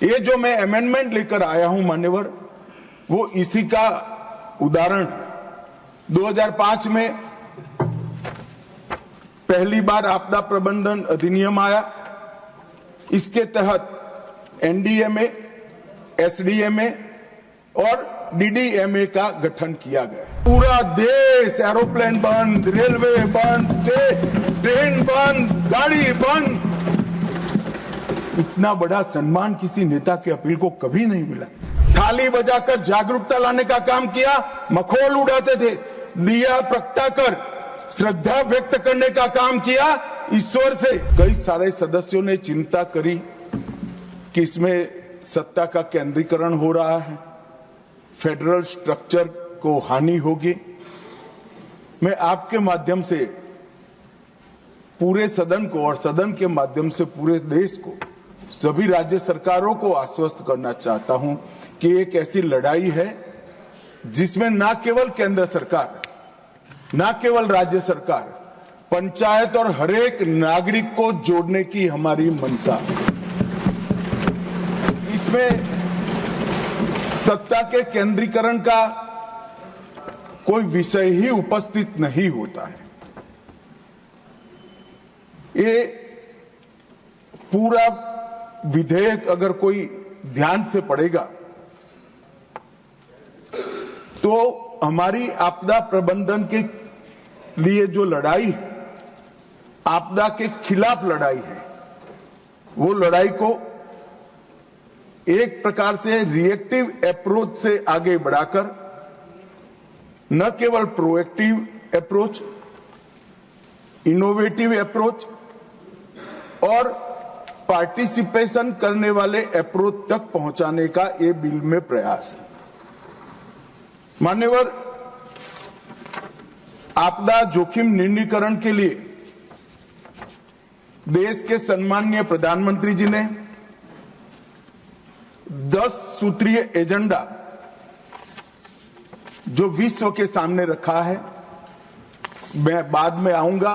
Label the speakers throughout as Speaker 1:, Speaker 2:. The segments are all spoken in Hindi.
Speaker 1: ये जो मैं अमेंडमेंट लेकर आया हूं मान्यवर, वो इसी का उदाहरण है। 2005 में पहली बार आपदा प्रबंधन अधिनियम आया। इसके तहत एनडीएमए, एसडीएमए और डीडीएमए का गठन किया गया। पूरा देश, एरोप्लेन बंद, रेलवे बंद, ट्रेन बंद, गाड़ी बंद। इतना बड़ा सम्मान किसी नेता के अपील को कभी नहीं मिला। थाली बजाकर जागरूकता लाने का काम किया, मखौल उड़ाते थे, दिया प्रगटाकर श्रद्धा व्यक्त करने का काम किया ईश्वर से। कई सारे सदस्यों ने चिंता करी कि इसमें सत्ता का केंद्रीकरण हो रहा है, फेडरल स्ट्रक्चर को हानि होगी। मैं आपके माध्यम से पूरे सदन को और सदन के माध्यम से पूरे देश को, सभी राज्य सरकारों को आश्वस्त करना चाहता हूं कि एक ऐसी लड़ाई है जिसमें न केवल केंद्र सरकार, न केवल राज्य सरकार, पंचायत और हरेक नागरिक को जोड़ने की हमारी मंशा। इसमें सत्ता के केंद्रीकरण का कोई विषय ही उपस्थित नहीं होता है। ये पूरा विधेयक अगर कोई ध्यान से पढ़ेगा तो हमारी आपदा प्रबंधन के लिए जो लड़ाई है, आपदा के खिलाफ लड़ाई है, वो लड़ाई को एक प्रकार से रिएक्टिव अप्रोच से आगे बढ़ाकर न केवल प्रोएक्टिव अप्रोच, इनोवेटिव अप्रोच और पार्टिसिपेशन करने वाले अप्रोच तक पहुंचाने का ये बिल में प्रयास है। मान्यवर, आपदा जोखिम निर्णीकरण के लिए देश के सम्माननीय प्रधानमंत्री जी ने 10 सूत्रीय एजेंडा जो विश्व के सामने रखा है, मैं बाद में आऊंगा,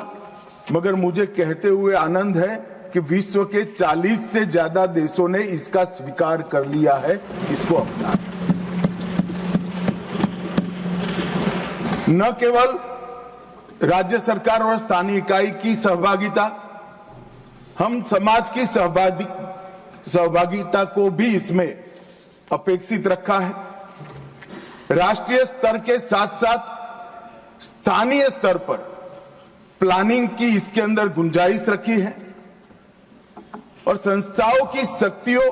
Speaker 1: मगर मुझे कहते हुए आनंद है कि विश्व के 40 से ज्यादा देशों ने इसका स्वीकार कर लिया है, इसको अपना। न केवल राज्य सरकार और स्थानीय इकाई की सहभागिता, हम समाज की सहभागिता को भी इसमें अपेक्षित रखा है। राष्ट्रीय स्तर के साथ साथ स्थानीय स्तर पर प्लानिंग की इसके अंदर गुंजाइश रखी है और संस्थाओं की शक्तियों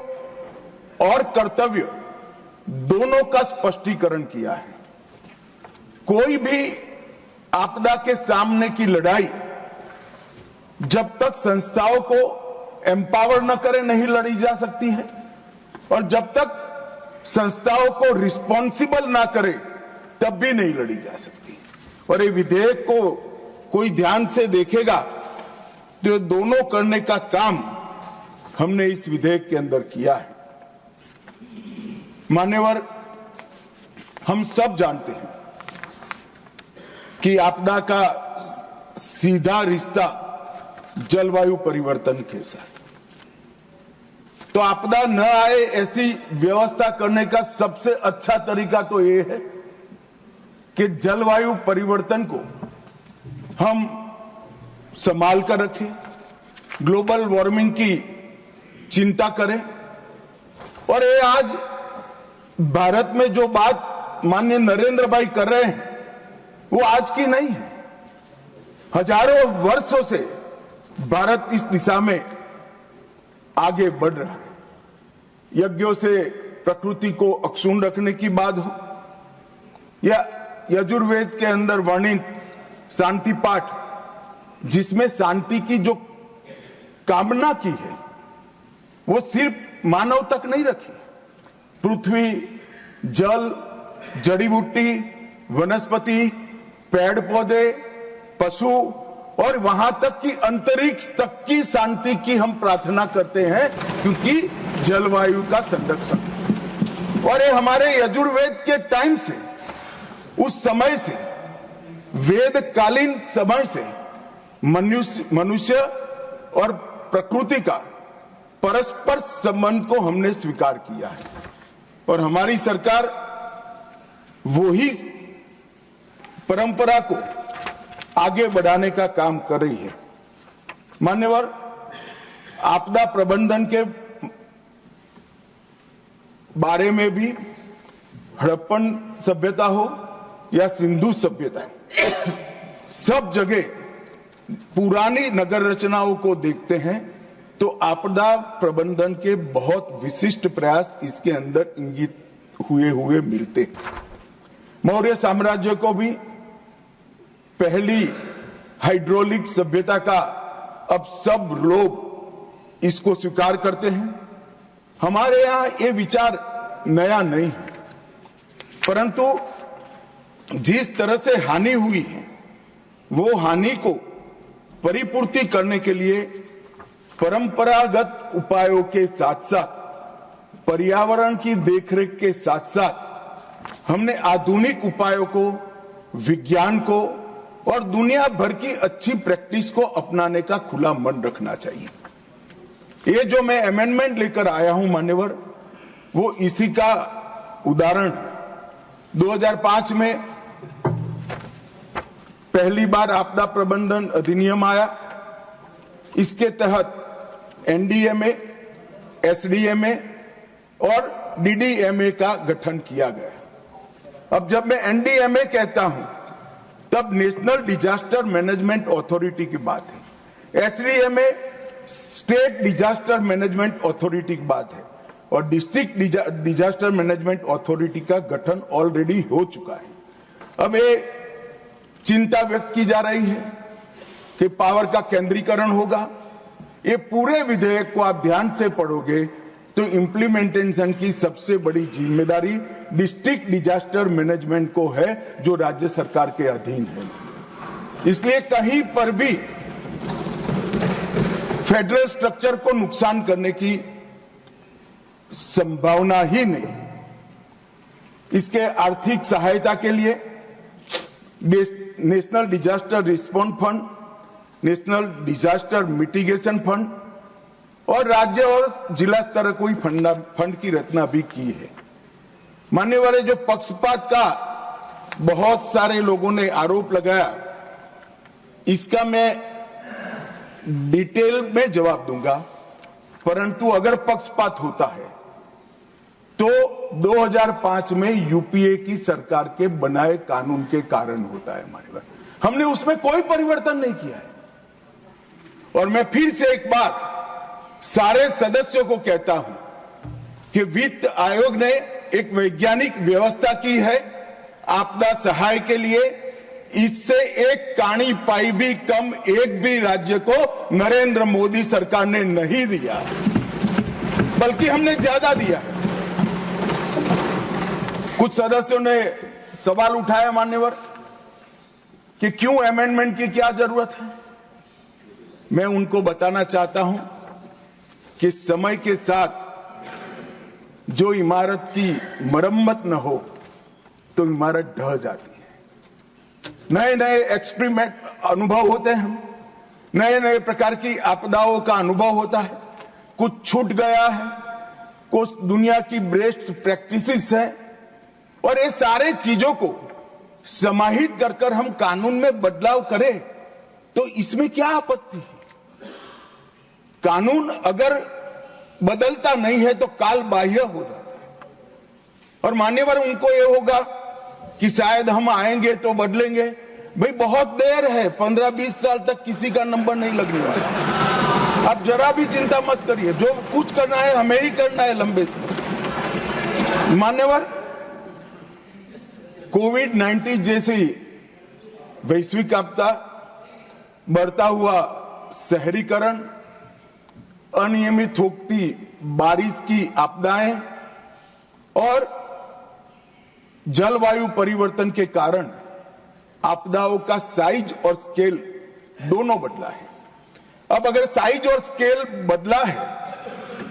Speaker 1: और कर्तव्य दोनों का स्पष्टीकरण किया है। कोई भी आपदा के सामने की लड़ाई जब तक संस्थाओं को एम्पावर न करे नहीं लड़ी जा सकती है, और जब तक संस्थाओं को रिस्पॉन्सिबल ना करे तब भी नहीं लड़ी जा सकती। और ये विधेयक को कोई ध्यान से देखेगा तो दोनों करने का काम हमने इस विधेयक के अंदर किया है। मान्यवर, हम सब जानते हैं कि आपदा का सीधा रिश्ता जलवायु परिवर्तन के साथ। तो आपदा न आए ऐसी व्यवस्था करने का सबसे अच्छा तरीका तो ये है कि जलवायु परिवर्तन को हम संभाल कर रखें, ग्लोबल वार्मिंग की चिंता करें। और ये आज भारत में जो बात माननीय नरेंद्र भाई कर रहे हैं वो आज की नहीं है। हजारों वर्षों से भारत इस दिशा में आगे बढ़ रहा है। यज्ञों से प्रकृति को अक्षुण्ण रखने की बात हो या यजुर्वेद के अंदर वर्णित शांति पाठ, जिसमें शांति की जो कामना की है वो सिर्फ मानव तक नहीं रखी। पृथ्वी, जल, जड़ी बूटी, वनस्पति, पेड़ पौधे, पशु और वहां तक कि अंतरिक्ष तक की शांति की हम प्रार्थना करते हैं, क्योंकि जलवायु का संरक्षण। और ये हमारे यजुर्वेद के टाइम से, उस समय से, वेदकालीन समय से मनुष्य और प्रकृति का परस्पर संबंध को हमने स्वीकार किया है और हमारी सरकार वो ही परंपरा को आगे बढ़ाने का काम कर रही है। मान्यवर, आपदा प्रबंधन के बारे में भी हड़प्पन सभ्यता हो या सिंधु सभ्यता, सब जगह पुरानी नगर रचनाओं को देखते हैं तो आपदा प्रबंधन के बहुत विशिष्ट प्रयास इसके अंदर इंगित हुए मिलते हैं। मौर्य साम्राज्य को भी पहली हाइड्रोलिक सभ्यता का अब सब लोग इसको स्वीकार करते हैं। हमारे यहां ये विचार नया नहीं है, परंतु जिस तरह से हानि हुई है वो हानि को परिपूर्ति करने के लिए परंपरागत उपायों के साथ साथ पर्यावरण की देखरेख के साथ साथ हमने आधुनिक उपायों को, विज्ञान को और दुनिया भर की अच्छी प्रैक्टिस को अपनाने का खुला मन रखना चाहिए। ये जो मैं अमेंडमेंट लेकर आया हूं मान्यवर, वो इसी का उदाहरण है। 2005 में पहली बार आपदा प्रबंधन अधिनियम आया। इसके तहत एनडीएमए, एसडीएमए और डीडीएमए का गठन किया गया। अब जब मैं एनडीएमए कहता हूं तब नेशनल डिजास्टर मैनेजमेंट अथॉरिटी की बात है, SDMA state disaster management authority की बात है और डिस्ट्रिक्ट डिजास्टर मैनेजमेंट अथॉरिटी का गठन ऑलरेडी हो चुका है। अब ये चिंता व्यक्त की जा रही है कि पावर का केंद्रीकरण होगा। ये पूरे विधेयक को आप ध्यान से पढ़ोगे तो इम्प्लीमेंटेशन की सबसे बड़ी जिम्मेदारी डिस्ट्रिक्ट डिजास्टर मैनेजमेंट को है, जो राज्य सरकार के अधीन है। इसलिए कहीं पर भी फेडरल स्ट्रक्चर को नुकसान करने की संभावना ही नहीं। इसके आर्थिक सहायता के लिए national disaster response fund, national disaster mitigation fund और राज्य और जिला स्तर कोई फंड की रचना भी की है। मान्यवर, जो पक्षपात का बहुत सारे लोगों ने आरोप लगाया, इसका मैं डिटेल में जवाब दूंगा, परंतु अगर पक्षपात होता है तो 2005 में यूपीए की सरकार के बनाए कानून के कारण होता है। मान्यवर, हमने उसमें कोई परिवर्तन नहीं किया है। और मैं फिर से एक बार सारे सदस्यों को कहता हूं कि वित्त आयोग ने एक वैज्ञानिक व्यवस्था की है आपदा सहाय के लिए। इससे एक काणी पाई भी कम एक भी राज्य को नरेंद्र मोदी सरकार ने नहीं दिया, बल्कि हमने ज्यादा दिया। कुछ सदस्यों ने सवाल उठाया मान्यवर कि क्यों अमेंडमेंट की क्या जरूरत है। मैं उनको बताना चाहता हूं कि समय के साथ जो इमारत की मरम्मत न हो तो इमारत ढह जाती है। नए नए एक्सपेरिमेंट अनुभव होते हैं, नए नए प्रकार की आपदाओं का अनुभव होता है। कुछ छूट गया है, कुछ दुनिया की बेस्ट प्रैक्टिसेस है, और ये सारे चीजों को समाहित कर हम कानून में बदलाव करें तो इसमें क्या आपत्ति है। कानून अगर बदलता नहीं है तो काल बाह्य हो जाता है। और मान्यवर, उनको ये होगा कि शायद हम आएंगे तो बदलेंगे। भाई बहुत देर है, 15-20 साल तक किसी का नंबर नहीं लगने वाला। आप जरा भी चिंता मत करिए, जो कुछ करना है हमें ही करना है लंबे समय। मान्यवर, कोविड-19 जैसी वैश्विक आपदा, बढ़ता हुआ शहरीकरण, अनियमित होती बारिश की आपदाएं और जलवायु परिवर्तन के कारण आपदाओं का साइज और स्केल दोनों बदला है। अब अगर साइज और स्केल बदला है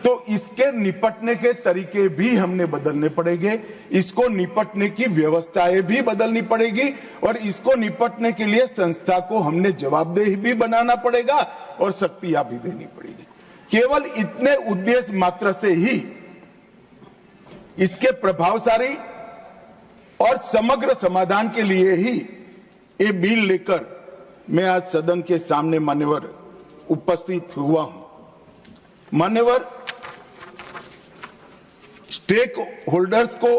Speaker 1: तो इसके निपटने के तरीके भी हमने बदलने पड़ेंगे। इसको निपटने की व्यवस्थाएं भी बदलनी पड़ेगी और इसको निपटने के लिए संस्था को हमने जवाबदेह भी बनाना पड़ेगा और शक्तियां भी देनी पड़ेगी। केवल इतने उद्देश्य मात्र से ही इसके प्रभावशाली और समग्र समाधान के लिए ही ये बिल लेकर मैं आज सदन के सामने मान्यवर उपस्थित हुआ हूं। मान्यवर, स्टेक होल्डर्स को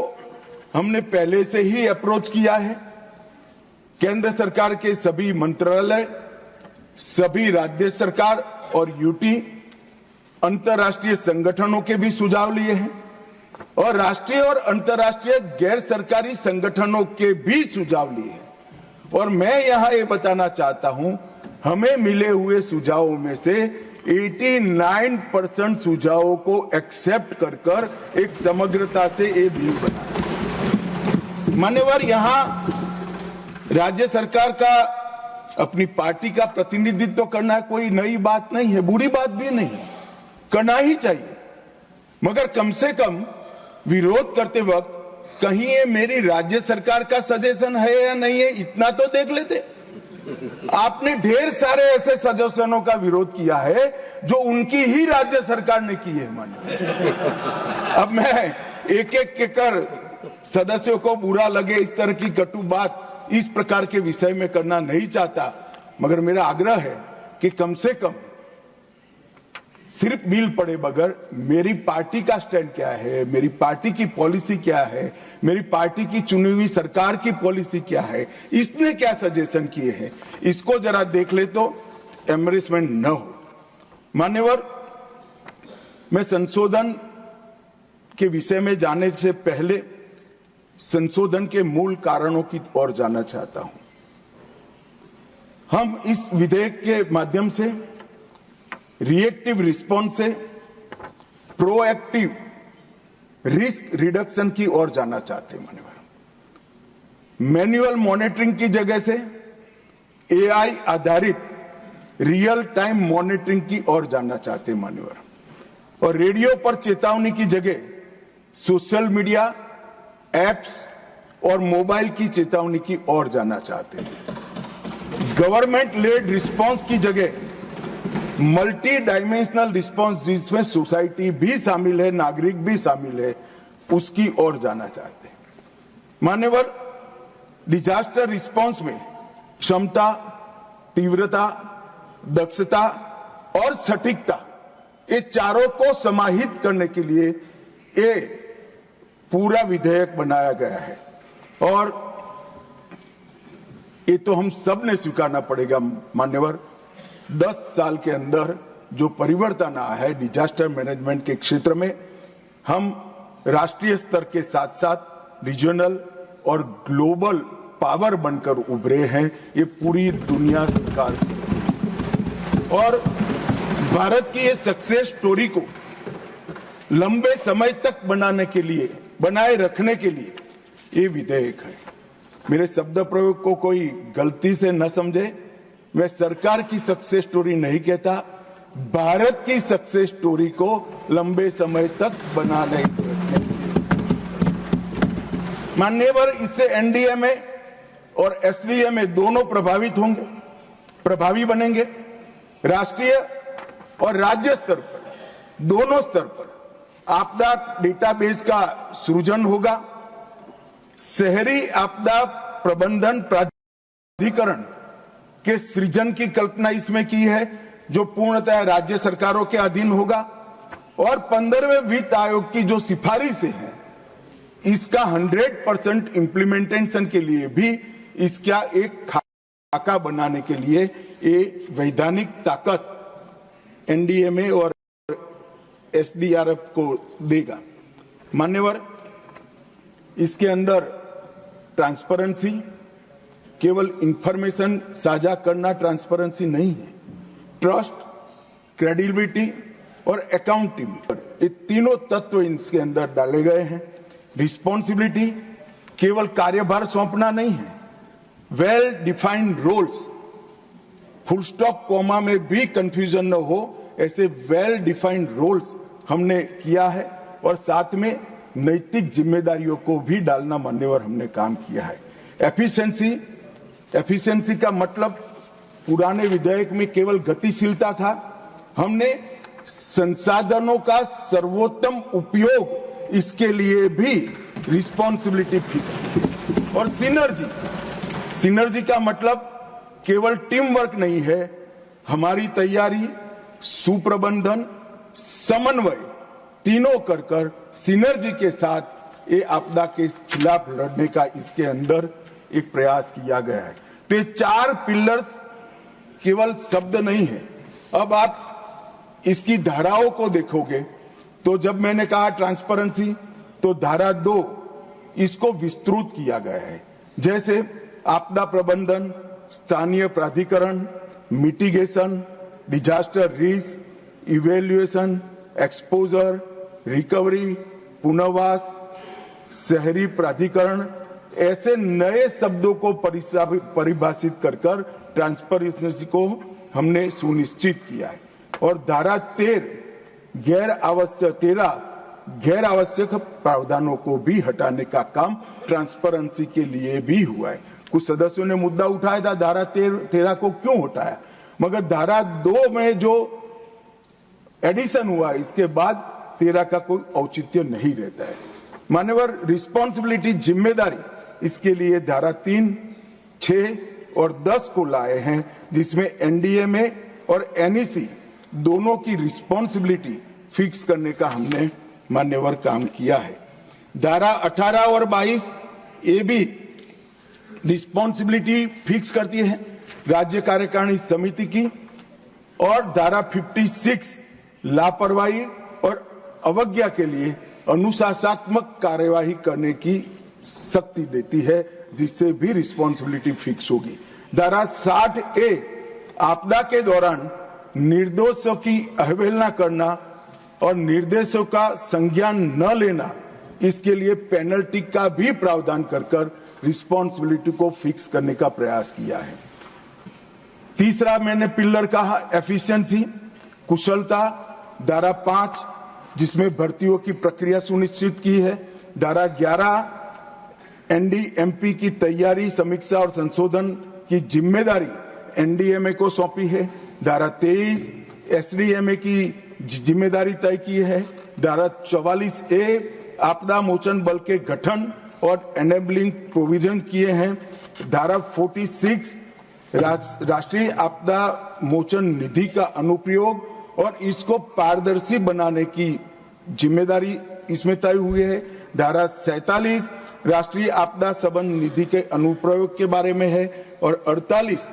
Speaker 1: हमने पहले से ही अप्रोच किया है। केंद्र सरकार के सभी मंत्रालय, सभी राज्य सरकार और यूटी, अंतर्राष्ट्रीय संगठनों के भी सुझाव लिए हैं और राष्ट्रीय और अंतर्राष्ट्रीय गैर सरकारी संगठनों के भी सुझाव लिए हैं। और मैं यहां ये बताना चाहता हूं, हमें मिले हुए सुझावों में से 89% सुझावों को एक्सेप्ट कर एक समग्रता से ये बिल बना। मान्यवर, यहां राज्य सरकार का अपनी पार्टी का प्रतिनिधित्व करना कोई नई बात नहीं है, बुरी बात भी नहीं है, करना ही चाहिए। मगर कम से कम विरोध करते वक्त कहीं ये मेरी राज्य सरकार का सजेशन है या नहीं है, इतना तो देख लेते। आपने ढेर सारे ऐसे सजेशनों का विरोध किया है जो उनकी ही राज्य सरकार ने की है। अब मैं एक एक के कर सदस्यों को बुरा लगे इस तरह की कटु बात इस प्रकार के विषय में करना नहीं चाहता, मगर मेरा आग्रह है कि कम से कम सिर्फ बिल पढ़े बगैर मेरी पार्टी का स्टैंड क्या है, मेरी पार्टी की पॉलिसी क्या है, मेरी पार्टी की चुनी हुई सरकार की पॉलिसी क्या है, इसने क्या सजेशन किए हैं, इसको जरा देख ले तो एम्बेरसमेंट न हो। मान्यवर, मैं संशोधन के विषय में जाने से पहले संशोधन के मूल कारणों की ओर जाना चाहता हूं। हम इस विधेयक के माध्यम से रिएक्टिव रिस्पॉन्स से प्रोएक्टिव रिस्क रिडक्शन की ओर जाना चाहते हैं। मान्यवर, मैन्युअल मॉनिटरिंग की जगह से एआई आधारित रियल टाइम मॉनिटरिंग की ओर जाना चाहते हैं। मान्यवर, और रेडियो पर चेतावनी की जगह सोशल मीडिया एप्स और मोबाइल की चेतावनी की ओर जाना चाहते हैं। गवर्नमेंट लेड रिस्पॉन्स की जगह मल्टी डायमेंशनल रिस्पॉन्स, जिसमें सोसाइटी भी शामिल है, नागरिक भी शामिल है, उसकी ओर जाना चाहते हैं। मान्यवर, डिजास्टर रिस्पॉन्स में क्षमता, तीव्रता, दक्षता और सटीकता, ये चारों को समाहित करने के लिए ये पूरा विधेयक बनाया गया है। और ये तो हम सब ने स्वीकारना पड़ेगा। मान्यवर, 10 साल के अंदर जो परिवर्तन आया है डिजास्टर मैनेजमेंट के क्षेत्र में, हम राष्ट्रीय स्तर के साथ साथ रीजनल और ग्लोबल पावर बनकर उभरे हैं, ये पूरी दुनिया स्वीकार करती है। और भारत की ये सक्सेस स्टोरी को लंबे समय तक बनाए रखने के लिए ये विधेयक है। मेरे शब्द प्रयोग को कोई गलती से न समझे, मैं सरकार की सक्सेस स्टोरी नहीं कहता, भारत की सक्सेस स्टोरी को लंबे समय तक बनाने के लिए। मान्यवर, इससे एनडीएमए और एसडीएमए दोनों प्रभावित होंगे, प्रभावी बनेंगे। राष्ट्रीय और राज्य स्तर पर, दोनों स्तर पर आपदा डेटाबेस का सृजन होगा। शहरी आपदा प्रबंधन प्राधिकरण के सृजन की कल्पना इसमें की है, जो पूर्णतः राज्य सरकारों के अधीन होगा। और 15वें वित्त आयोग की जो सिफारिशें हैं, इसका 100% इम्प्लीमेंटेशन के लिए भी इसका एक खाका बनाने के लिए ये वैधानिक ताकत एनडीएमए और एसडीआरएफ को देगा। मान्यवर, इसके अंदर ट्रांसपेरेंसी, केवल इंफॉर्मेशन साझा करना ट्रांसपेरेंसी नहीं है, ट्रस्ट, क्रेडिबिलिटी और अकाउंटेबिलिटी, ये तीनों तत्व इसके अंदर डाले गए हैं। रिस्पॉन्सिबिलिटी, केवल कार्यभार सौंपना नहीं है, well defined roles, full stop comma में भी कंफ्यूजन न हो, ऐसे वेल डिफाइंड रोल्स हमने किया है। और साथ में नैतिक जिम्मेदारियों को भी डालना मान्यवर हमने काम किया है। एफिशिएंसी का मतलब पुराने विधेयक में केवल गतिशीलता था, हमने संसाधनों का सर्वोत्तम उपयोग, इसके लिए भी रिस्पॉन्सिबिलिटी फिक्स की। और सिनर्जी का मतलब केवल टीम वर्क नहीं है, हमारी तैयारी, सुप्रबंधन, समन्वय तीनों कर सिनर्जी के साथ ये आपदा के खिलाफ लड़ने का इसके अंदर एक प्रयास किया गया है। तो ये 4 पिलर्स केवल शब्द नहीं है। अब आप इसकी धाराओं को देखोगे तो जब मैंने कहा ट्रांसपेरेंसी, तो धारा 2 इसको विस्तृत किया गया है। जैसे आपदा प्रबंधन, स्थानीय प्राधिकरण, mitigation, disaster risk, evaluation, exposure, recovery, पुनर्वास, शहरी प्राधिकरण, ऐसे नए शब्दों को परिभाषित कर ट्रांसपेरेंसी को हमने सुनिश्चित किया है। और धारा 13 गैर आवश्यक प्रावधानों को भी हटाने का काम ट्रांसपेरेंसी के लिए भी हुआ है। कुछ सदस्यों ने मुद्दा उठाया था धारा 13 को क्यों हटाया, मगर धारा 2 में जो एडिशन हुआ इसके बाद 13 का कोई औचित्य नहीं रहता है। मान्यवर, रिस्पॉन्सिबिलिटी, जिम्मेदारी, इसके लिए धारा 3, 6 और 10 को लाए हैं, जिसमें एनडीएमए और एनईसी दोनों की रिस्पॉन्सिबिलिटी फिक्स करने का हमने मान्यवर काम किया है। धारा 18 और 22 ये भी रिस्पॉन्सिबिलिटी फिक्स करती है राज्य कार्यकारिणी समिति की। और धारा 56 लापरवाही और अवज्ञा के लिए अनुशासनात्मक कार्यवाही करने की शक्ति देती है, जिससे भी रिस्पॉन्सिबिलिटी फिक्स होगी। धारा 60A आपदा के दौरान निर्दोषों की अवहेलना करना और निर्देशों का संज्ञान न लेना, इसके लिए पेनल्टी का भी प्रावधान कर रिस्पॉन्सिबिलिटी को फिक्स करने का प्रयास किया है। तीसरा मैंने पिलर कहा एफिशिएंसी, कुशलता, धारा 5 जिसमें भर्तियों की प्रक्रिया सुनिश्चित की है। धारा 11 एनडीएमपी की तैयारी, समीक्षा और संशोधन की जिम्मेदारी एनडीएमए को सौंपी है। धारा 23 एसडीएमए की जिम्मेदारी तय की है। धारा 44A आपदा मोचन बल के गठन और एनेबलिंग प्रोविजन किए हैं। धारा 46 राष्ट्रीय आपदा मोचन निधि का अनुप्रयोग और इसको पारदर्शी बनाने की जिम्मेदारी इसमें तय हुई है। धारा 47 राष्ट्रीय आपदा संबंध निधि के अनुप्रयोग के बारे में है और 48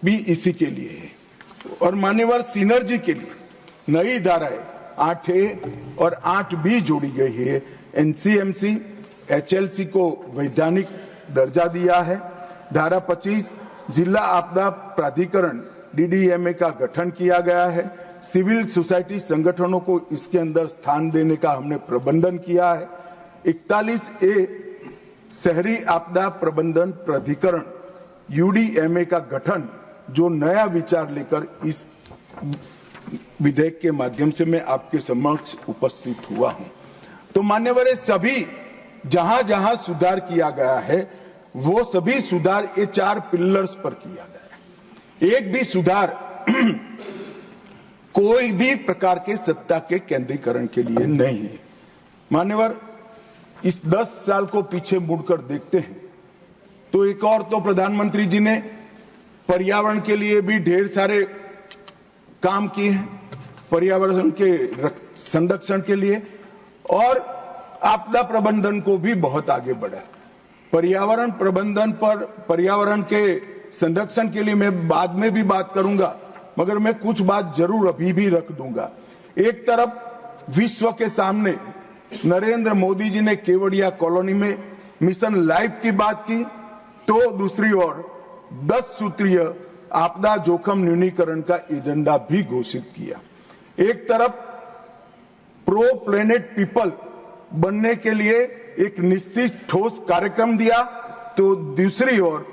Speaker 1: भी इसी के लिए है। और मान्यवर, सिनर्जी के लिए नई धाराएं 8A और 8B जोड़ी गई है। एनसीएमसी एचएलसी को वैधानिक दर्जा दिया है। धारा 25 जिला आपदा प्राधिकरण डीडीएमए का गठन किया गया है। सिविल सोसाइटी संगठनों को इसके अंदर स्थान देने का हमने प्रबंधन किया है। 41A शहरी आपदा प्रबंधन प्राधिकरण यूडीएमए का गठन, जो नया विचार लेकर इस विधेयक के माध्यम से मैं आपके समक्ष उपस्थित हुआ हूं। तो मान्यवर, सभी जहां जहां सुधार किया गया है वो सभी सुधार ये 4 पिलर्स पर किया गया है। एक भी सुधार कोई भी प्रकार के सत्ता के केंद्रीकरण के लिए नहीं है। मान्यवर, इस 10 साल को पीछे मुड़कर देखते हैं तो एक और तो प्रधानमंत्री जी ने पर्यावरण के लिए भी ढेर सारे काम किए हैं, पर्यावरण के संरक्षण के लिए, और आपदा प्रबंधन को भी बहुत आगे बढ़ा। पर्यावरण प्रबंधन पर, पर्यावरण के संरक्षण के लिए मैं बाद में भी बात करूंगा, मगर मैं कुछ बात जरूर अभी भी रख दूंगा। एक तरफ विश्व के सामने नरेंद्र मोदी जी ने केवड़िया कॉलोनी में मिशन लाइफ की बात की, तो दूसरी ओर 10 सूत्रीय आपदा जोखिम न्यूनीकरण का एजेंडा भी घोषित किया। एक तरफ प्रो प्लेनेट पीपल बनने के लिए एक निश्चित ठोस कार्यक्रम दिया, तो दूसरी ओर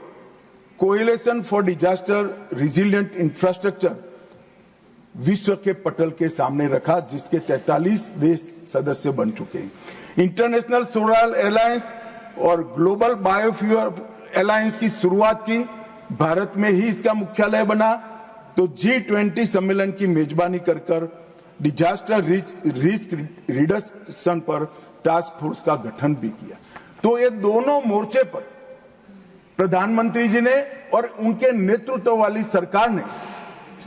Speaker 1: coalition for disaster resilient infrastructure विश्व के पटल के सामने रखा, जिसके 43 देश सदस्य बन चुके हैं। इंटरनेशनल सोलर अलायंस और ग्लोबल बायोफ्यूल अलायंस की शुरुआत की, भारत में ही इसका मुख्यालय बना। तो G20 सम्मेलन की मेजबानी कर डिजास्टर रिस्क रिडक्शन पर टास्क फोर्स का गठन भी किया। तो ये दोनों मोर्चे पर प्रधानमंत्री जी ने और उनके नेतृत्व वाली सरकार ने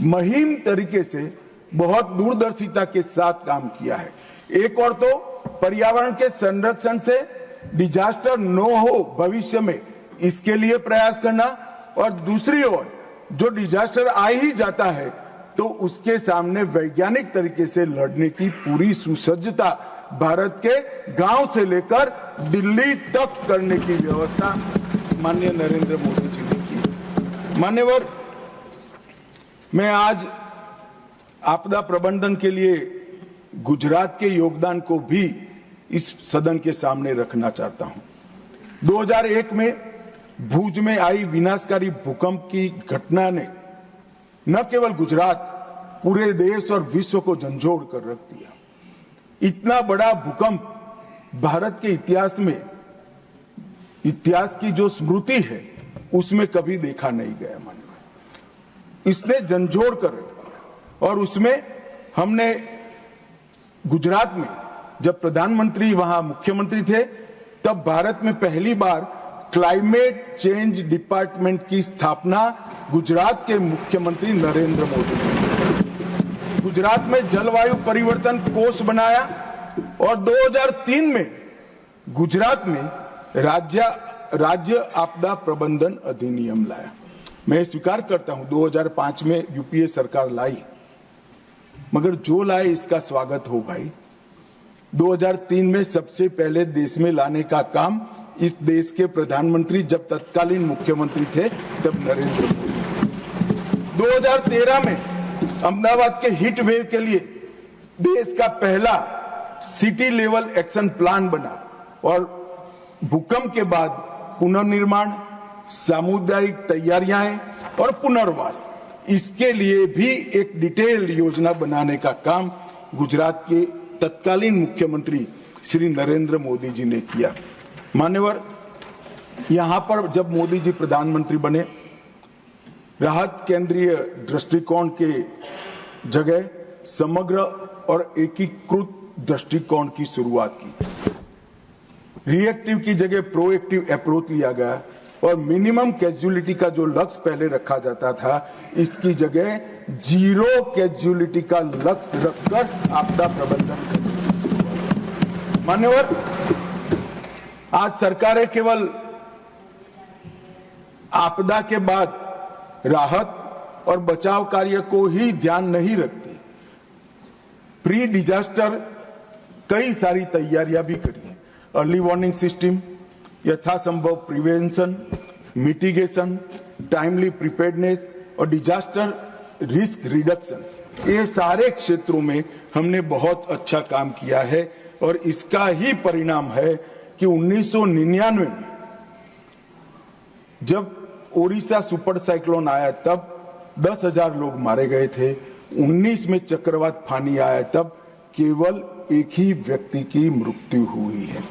Speaker 1: मुहिम तरीके से बहुत दूरदर्शिता के साथ काम किया है। एक और तो पर्यावरण के संरक्षण से डिजास्टर न हो भविष्य में, इसके लिए प्रयास करना, और दूसरी ओर जो डिजास्टर आ ही जाता है तो उसके सामने वैज्ञानिक तरीके से लड़ने की पूरी सुसज्जता भारत के गांव से लेकर दिल्ली तक करने की व्यवस्था माननीय नरेंद्र मोदी जी ने की। मान्यवर, मैं आज आपदा प्रबंधन के लिए गुजरात के योगदान को भी इस सदन के सामने रखना चाहता हूं। 2001 में भुज में आई विनाशकारी भूकंप की घटना ने न केवल गुजरात, पूरे देश और विश्व को झंझोड़ कर रख दिया। इतना बड़ा भूकंप भारत के इतिहास में, इतिहास की जो स्मृति है उसमें कभी देखा नहीं गया। मानव इसने झंझोड़ कर रख दिया। और उसमें हमने गुजरात में जब प्रधानमंत्री वहां मुख्यमंत्री थे, तब भारत में पहली बार क्लाइमेट चेंज डिपार्टमेंट की स्थापना गुजरात के मुख्यमंत्री नरेंद्र मोदी ने। गुजरात में जलवायु परिवर्तन कोष बनाया और 2003 में गुजरात में राज्य आपदा प्रबंधन अधिनियम लाया। मैं स्वीकार करता हूं 2005 में यूपीए सरकार लाई, मगर जो लाए इसका स्वागत हो भाई। 2003 में सबसे पहले देश में लाने का काम इस देश के प्रधानमंत्री, जब तत्कालीन मुख्यमंत्री थे, तब नरेंद्र मोदी। 2013 में अहमदाबाद के हीट वेव के लिए देश का पहला सिटी लेवल एक्शन प्लान बना और भूकंप के बाद पुनर्निर्माण, सामुदायिक तैयारियां और पुनर्वास, इसके लिए भी एक डिटेल योजना बनाने का काम गुजरात के तत्कालीन मुख्यमंत्री श्री नरेंद्र मोदी जी ने किया। मान्यवर, यहां पर जब मोदी जी प्रधानमंत्री बने, राहत केंद्रीय दृष्टिकोण के जगह समग्र और एकीकृत दृष्टिकोण की शुरुआत की। रिएक्टिव की जगह प्रोएक्टिव अप्रोच लिया गया और मिनिमम कैजुअलिटी का जो लक्ष्य पहले रखा जाता था, इसकी जगह जीरो कैजुअलिटी का लक्ष्य रखकर आपदा प्रबंधन करने की शुरुआत। मान्यवर, आज सरकारें केवल आपदा के बाद राहत और बचाव कार्य को ही ध्यान नहीं रखती, प्री डिजास्टर कई सारी तैयारियां भी करी हैं। अर्ली वार्निंग सिस्टम, यथासंभव प्रिवेंशन, मिटिगेशन, टाइमली प्रिपेयर्डनेस और डिजास्टर रिस्क रिडक्शन, ये सारे क्षेत्रों में हमने बहुत अच्छा काम किया है। और इसका ही परिणाम है कि 1999 में जब ओडिशा सुपर साइक्लोन आया, तब 10,000 लोग मारे गए थे। 19 में चक्रवात फानी आया, तब केवल एक ही व्यक्ति की मृत्यु हुई है।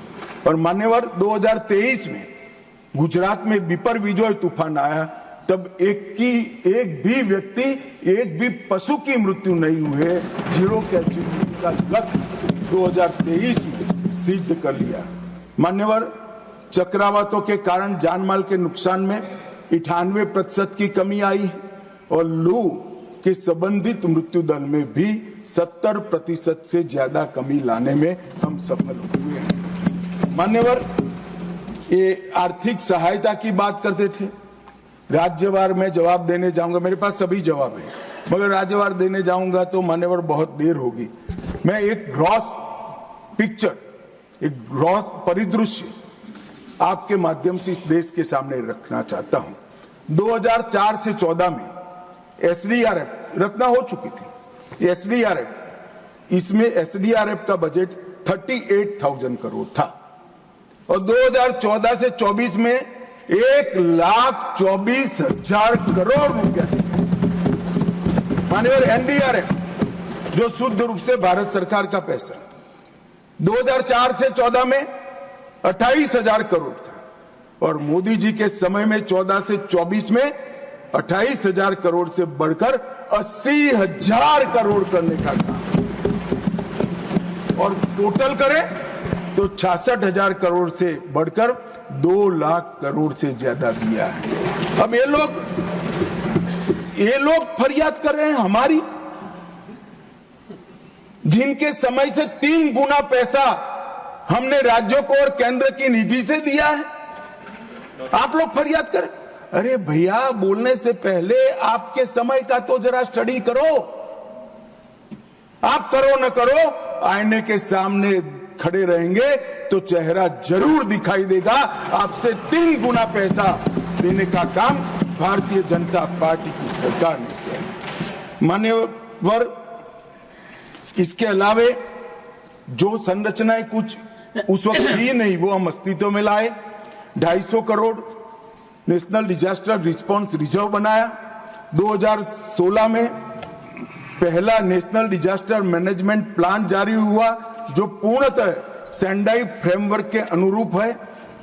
Speaker 1: और मान्यवर, 2023 में गुजरात में विपर विजय तूफान आया, तब एक भी व्यक्ति, एक भी पशु की मृत्यु नहीं हुए। जीरो कैजुअलिटी का लक्ष्य 2023 में सिद्ध कर लिया। मान्यवर, चक्रवातों के कारण जानमाल के नुकसान में 98% की कमी आई और लू के संबंधित मृत्यु दर में भी 70% से ज्यादा कमी लाने में हम सफल हुए हैं। मान्यवर, ये आर्थिक सहायता की बात करते थे, राज्यवार में जवाब देने जाऊंगा, मेरे पास सभी जवाब है, मगर राज्यवार देने जाऊंगा तो मान्यवर बहुत देर होगी। मैं एक ग्रॉस पिक्चर, एक ग्रॉस परिदृश्य आपके माध्यम से इस देश के सामने रखना चाहता हूं। 2004 से 14 में एसडीआरएफ रचना हो चुकी थी। एसडीआरएफ, इसमें एसडीआरएफ का बजट 38,000 करोड़ था और 2014 से 24 में 1,24,000 करोड़ रुपया। माननीय एनडीआरएफ, जो शुद्ध रूप से भारत सरकार का पैसा, 2004 से 14 में 28,000 करोड़ था और मोदी जी के समय में 14 से 24 में 28,000 करोड़ से बढ़कर 80,000 करोड़ करने का काम। और टोटल करें तो 66,000 करोड़ से बढ़कर 2 लाख करोड़ से ज्यादा दिया है। अब ये लोग फरियाद कर रहे हैं हमारी, जिनके समय से 3 गुना पैसा हमने राज्यों को और केंद्र की निधि से दिया है। आप लोग फरियाद करें। अरे भैया, बोलने से पहले आपके समय का तो जरा स्टडी करो। आप करो न करो, आईने के सामने खड़े रहेंगे तो चेहरा जरूर दिखाई देगा। आपसे 3 गुना पैसा देने का काम भारतीय जनता पार्टी की सरकार ने किया। मान्यवर, इसके अलावे जो संरचनाएं कुछ उस वक्त थी नहीं, वो हम अस्तित्व में लाए। 250 crore national disaster response reserve बनाया। 2016 में पहला नेशनल डिजास्टर मैनेजमेंट प्लान जारी हुआ, जो पूर्णतः सेंडाई फ्रेमवर्क के अनुरूप है।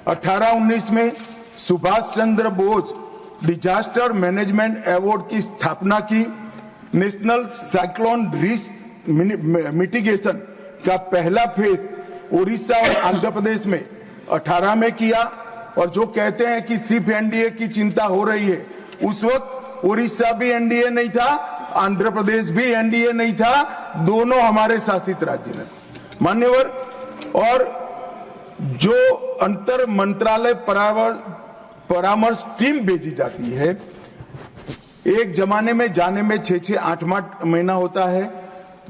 Speaker 1: 18-19 में Subhash Chandra Bose disaster management award की स्थापना की। नेशनल साइक्लोन रिस्क मिटिगेशन का पहला फेज उड़ीसा और आंध्र प्रदेश में 18 में किया। और जो कहते हैं कि सिर्फ एनडीए की चिंता हो रही है, उस वक्त उड़ीसा भी एनडीए नहीं था, आंध्र प्रदेश भी एनडीए नहीं था, दोनों हमारे शासित राज्य ने। मान्यवर, और जो अंतर मंत्रालय परामर्श टीम भेजी जाती है, एक जमाने में जाने में 6-8 महीना होता है।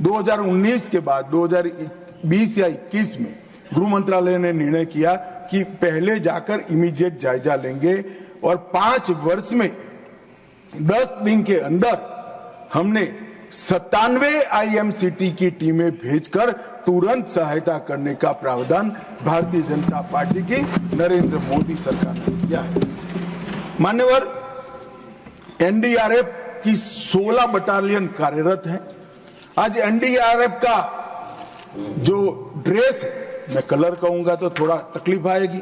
Speaker 1: 2019 के बाद 2020 या 21 में गृह मंत्रालय ने निर्णय किया कि पहले जाकर इमीडिएट जायजा लेंगे, और 5 वर्ष में 10 दिन के अंदर हमने 97 आईएमसीटी की टीमें भेजकर तुरंत सहायता करने का प्रावधान भारतीय जनता पार्टी की नरेंद्र मोदी सरकार ने किया है। मान्यवर, एनडीआरएफ की 16 बटालियन कार्यरत है। आज एनडीआरएफ का जो ड्रेस है, मैं कलर कहूंगा तो थोड़ा तकलीफ आएगी,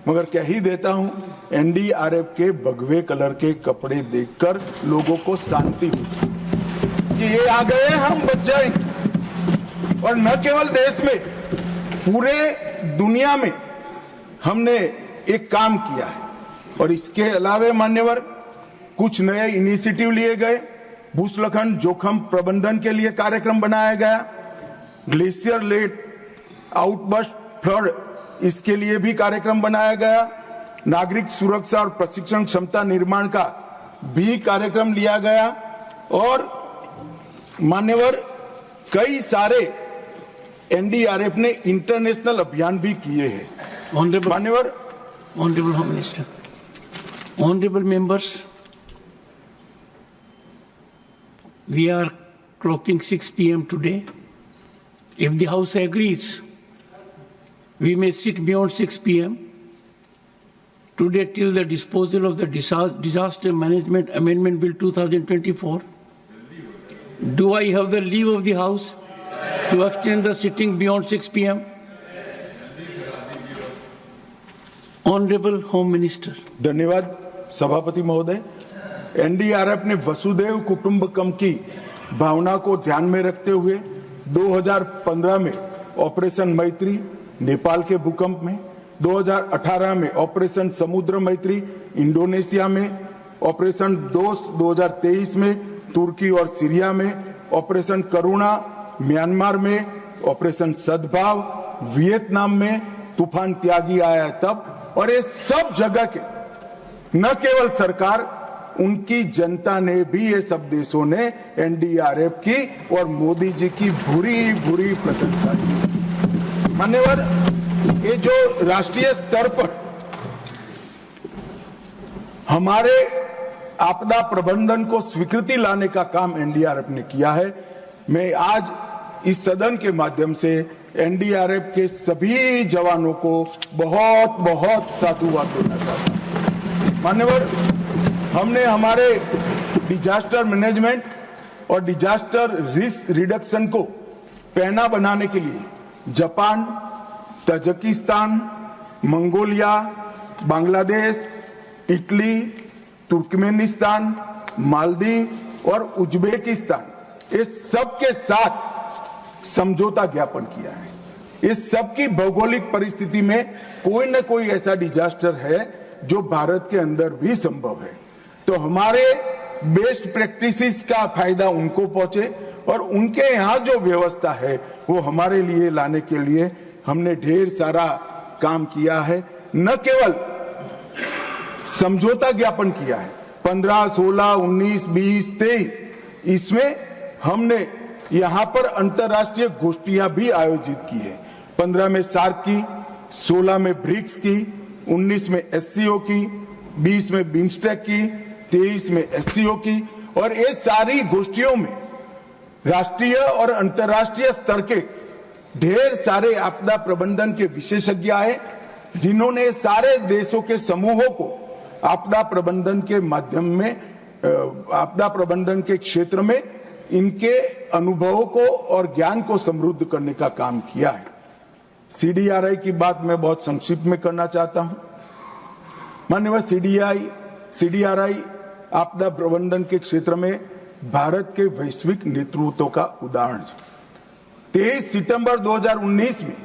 Speaker 1: मगर कह ही देता हूं, एनडीआरएफ के भगवे कलर के कपड़े देखकर लोगों को शांति हुई कि ये आ गए, हम बच जाएंगे। और न केवल देश में, पूरे दुनिया में हमने एक काम किया है। और इसके अलावे मान्यवर, कुछ नए इनिशिएटिव लिए गए। भूस्खलन जोखिम प्रबंधन के लिए कार्यक्रम बनाया गया। ग्लेशियर लेड आउटबर्स्ट फ्लड, इसके लिए भी कार्यक्रम बनाया गया। नागरिक सुरक्षा और प्रशिक्षण क्षमता निर्माण का भी कार्यक्रम लिया गया। और मान्यवर, कई सारे एनडीआरएफ ने इंटरनेशनल अभियान भी किए हैं। मान्यवर,
Speaker 2: Honorable Home Minister, honorable members, we are clocking 6 p.m. today. If the House agrees, we may sit beyond 6 p.m. today till the disposal of the Disaster Management Amendment Bill 2024. Do I have the leave of the House to extend the sitting beyond 6 p.m.? Honorable Home Minister.
Speaker 1: धन्यवाद सभापति महोदय। एनडीआरएफ ने वसुधैव कुटुंबकम की भावना को ध्यान में रखते हुए 2015 में ऑपरेशन मैत्री नेपाल के भूकंप में, 2018 में ऑपरेशन समुद्र मैत्री इंडोनेशिया में, ऑपरेशन दोस्त 2023 में तुर्की और सीरिया में, ऑपरेशन करुणा म्यांमार में, ऑपरेशन सद्भाव वियतनाम में, तूफान त्यागी आया तब। और ये सब जगह के न केवल सरकार, उनकी जनता ने भी, ये सब देशों ने एनडीआरएफ की और मोदी जी की बुरी बुरी प्रशंसा की। मान्यवर, ये जो राष्ट्रीय स्तर पर हमारे आपदा प्रबंधन को स्वीकृति लाने का काम एनडीआरएफ ने किया है, मैं आज इस सदन के माध्यम से एनडीआरएफ के सभी जवानों को बहुत बहुत साधुवाद देना चाहता हूं। मान्यवर, हमने हमारे डिजास्टर मैनेजमेंट और डिजास्टर रिस्क रिडक्शन को पैना बनाने के लिए Japan, Tajikistan, Mongolia, Bangladesh, Italy, Turkmenistan, Maldives और उज्बेकिस्तान, इस सब के साथ समझौता ज्ञापन किया है। इस सबकी भौगोलिक परिस्थिति में कोई न कोई ऐसा डिजास्टर है जो भारत के अंदर भी संभव है। तो हमारे बेस्ट प्रैक्टिसेस का फायदा उनको पहुंचे और उनके यहाँ जो व्यवस्था है वो हमारे लिए लाने के लिए हमने ढेर सारा काम किया है। न केवल समझौता ज्ञापन किया है, 15, 16, 19, 20, 23 इसमें हमने यहाँ पर अंतर्राष्ट्रीय गोष्ठियां भी आयोजित की है। 15 में सार्क की, 16 में ब्रिक्स की, 19 में एससीओ की, 20 में बिम्स्टेक की, 23 में एससीओ की। और ये सारी गोष्ठियों में राष्ट्रीय और अंतर्राष्ट्रीय स्तर के ढेर सारे आपदा प्रबंधन के विशेषज्ञ आए, जिन्होंने सारे देशों के समूहों को आपदा प्रबंधन के माध्यम में, आपदा प्रबंधन के क्षेत्र में इनके अनुभवों को और ज्ञान को समृद्ध करने का काम किया है। सीडीआरआई की बात मैं बहुत संक्षिप्त में करना चाहता हूं। माननीय सीडीआरआई आपदा प्रबंधन के क्षेत्र में भारत के वैश्विक नेतृत्व का उदाहरण है। 23 सितंबर 2019 में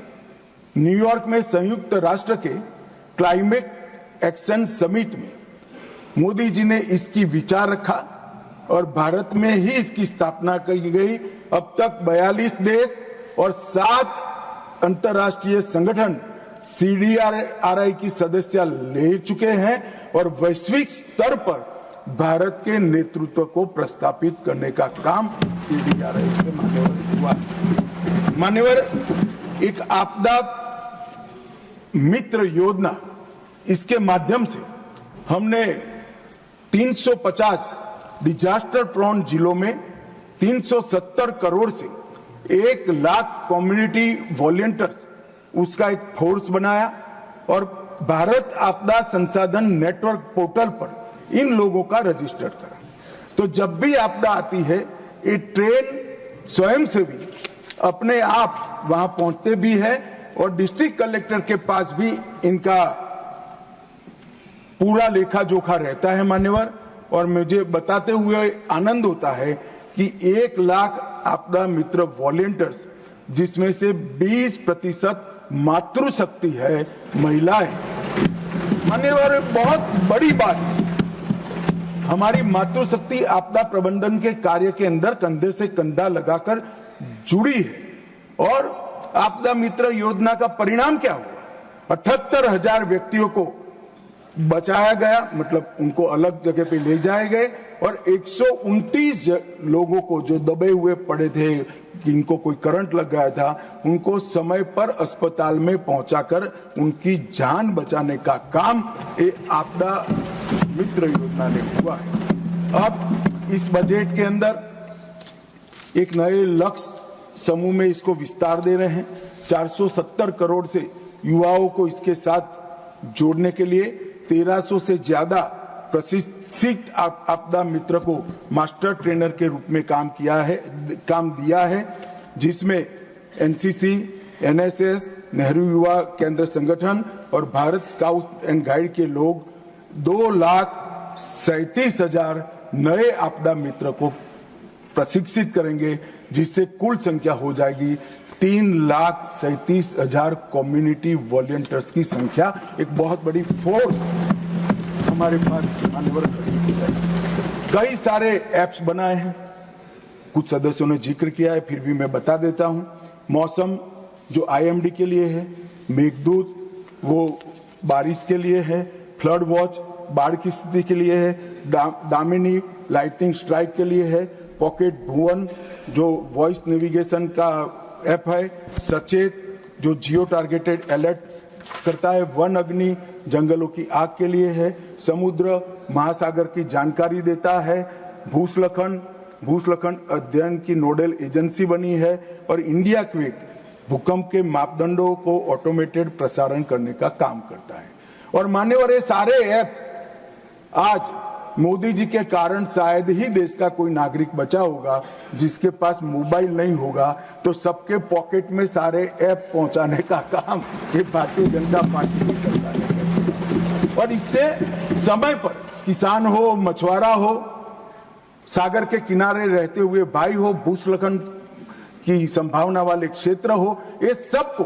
Speaker 1: न्यूयॉर्क में संयुक्त राष्ट्र के क्लाइमेट एक्शन समिट में मोदी जी ने इसकी विचार रखा और भारत में ही इसकी स्थापना की गई। अब तक 42 देश और 7 अंतर्राष्ट्रीय संगठन सीडीआरआई की सदस्य ले चुके हैं और वैश्विक स्तर पर भारत के नेतृत्व को प्रस्थापित करने का काम सीडीआरआई के माध्यम हुआ। मान्यवर, एक आपदा मित्र योजना, इसके माध्यम से हमने 350 डिजास्टर प्रोन जिलों में 370 करोड़ से 1 लाख कम्युनिटी वॉलंटियर्स, उसका एक फोर्स बनाया और भारत आपदा संसाधन नेटवर्क पोर्टल पर इन लोगों का रजिस्टर करा। तो जब भी आपदा आती है, ये ट्रेन स्वयं से भी अपने आप वहां पहुंचते भी है और डिस्ट्रिक्ट कलेक्टर के पास भी इनका पूरा लेखा जोखा रहता है मान्यवर। और मुझे बताते हुए आनंद होता है कि 1 लाख आपदा मित्र वॉलंटियर्स, जिसमें से 20% मातृशक्ति है, महिलाएं। मान्यवर, बहुत बड़ी बात है, हमारी मातृशक्ति आपदा प्रबंधन के कार्य के अंदर कंधे से कंधा लगाकर जुड़ी है। और आपदा मित्र योजना का परिणाम क्या हुआ? 78,000 व्यक्तियों को बचाया गया, मतलब उनको अलग जगह पे ले जाए गए और 129 लोगों को जो दबे हुए पड़े थे, जिनको कोई करंट लग गया था, उनको समय पर अस्पताल में पहुंचाकर उनकी जान बचाने का काम ये आपदा मित्र योजना ने हुआ है। अब इस बजट के अंदर एक नए लक्ष्य समूह में इसको विस्तार दे रहे हैं। 470 करोड़ से युवाओं को इसके साथ जोड़ने के लिए 1300 से ज्यादा प्रशिक्षित आपदा मित्र को मास्टर ट्रेनर के रूप में काम दिया है, जिसमें एनसीसी, एनएसएस, नेहरू युवा केंद्र संगठन और भारत स्काउट एंड गाइड के लोग 2,37,000 नए आपदा मित्र को प्रशिक्षित करेंगे, जिससे कुल संख्या हो जाएगी 3,37,000 कम्युनिटी वॉलंटियर्स की संख्या। एक बहुत बड़ी फोर्स हमारे पास मान्यवर खड़ी हो जाएगी। कई सारे ऐप्स बनाए हैं, कुछ सदस्यों ने जिक्र किया है, फिर भी मैं बता देता हूं। मौसम जो आईएमडी के लिए है, मेघदूत वो बारिश के लिए है, फ्लड वॉच बाढ़ की स्थिति के लिए है, दामिनी लाइटनिंग स्ट्राइक के लिए है, पॉकेट भुवन जो वॉइस नेविगेशन का ऐप है, सचेत जो जियो टारगेटेड अलर्ट करता है, वन अग्नि जंगलों की आग के लिए है, समुद्र महासागर की जानकारी देता है, भूस्खलन अध्ययन की नोडल एजेंसी बनी है और इंडिया क्विक भूकंप के मापदंडों को ऑटोमेटेड प्रसारण करने का काम करता है। और मान्यवर, ये सारे ऐप आज मोदी जी के कारण शायद ही देश का कोई नागरिक बचा होगा जिसके पास मोबाइल नहीं होगा, तो सबके पॉकेट में सारे ऐप पहुंचाने का काम ये भारतीय जनता पार्टी की सरकार ने किया। और इससे समय पर किसान हो, मछुआरा हो, सागर के किनारे रहते हुए भाई हो, भूस्खलन की संभावना वाले क्षेत्र हो, ये सबको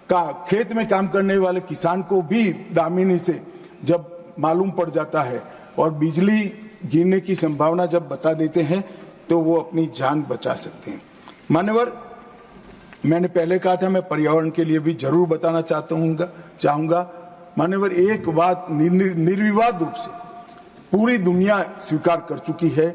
Speaker 1: का खेत में काम करने वाले किसान को भी दामिनी से जब मालूम पड़ जाता है और बिजली गिरने की संभावना जब बता देते हैं तो वो अपनी जान बचा सकते हैं। मान्यवर, मैंने पहले कहा था मैं पर्यावरण के लिए भी जरूर बताना चाहूंगा। मान्यवर, एक बात निर्विवाद रूप से पूरी दुनिया स्वीकार कर चुकी है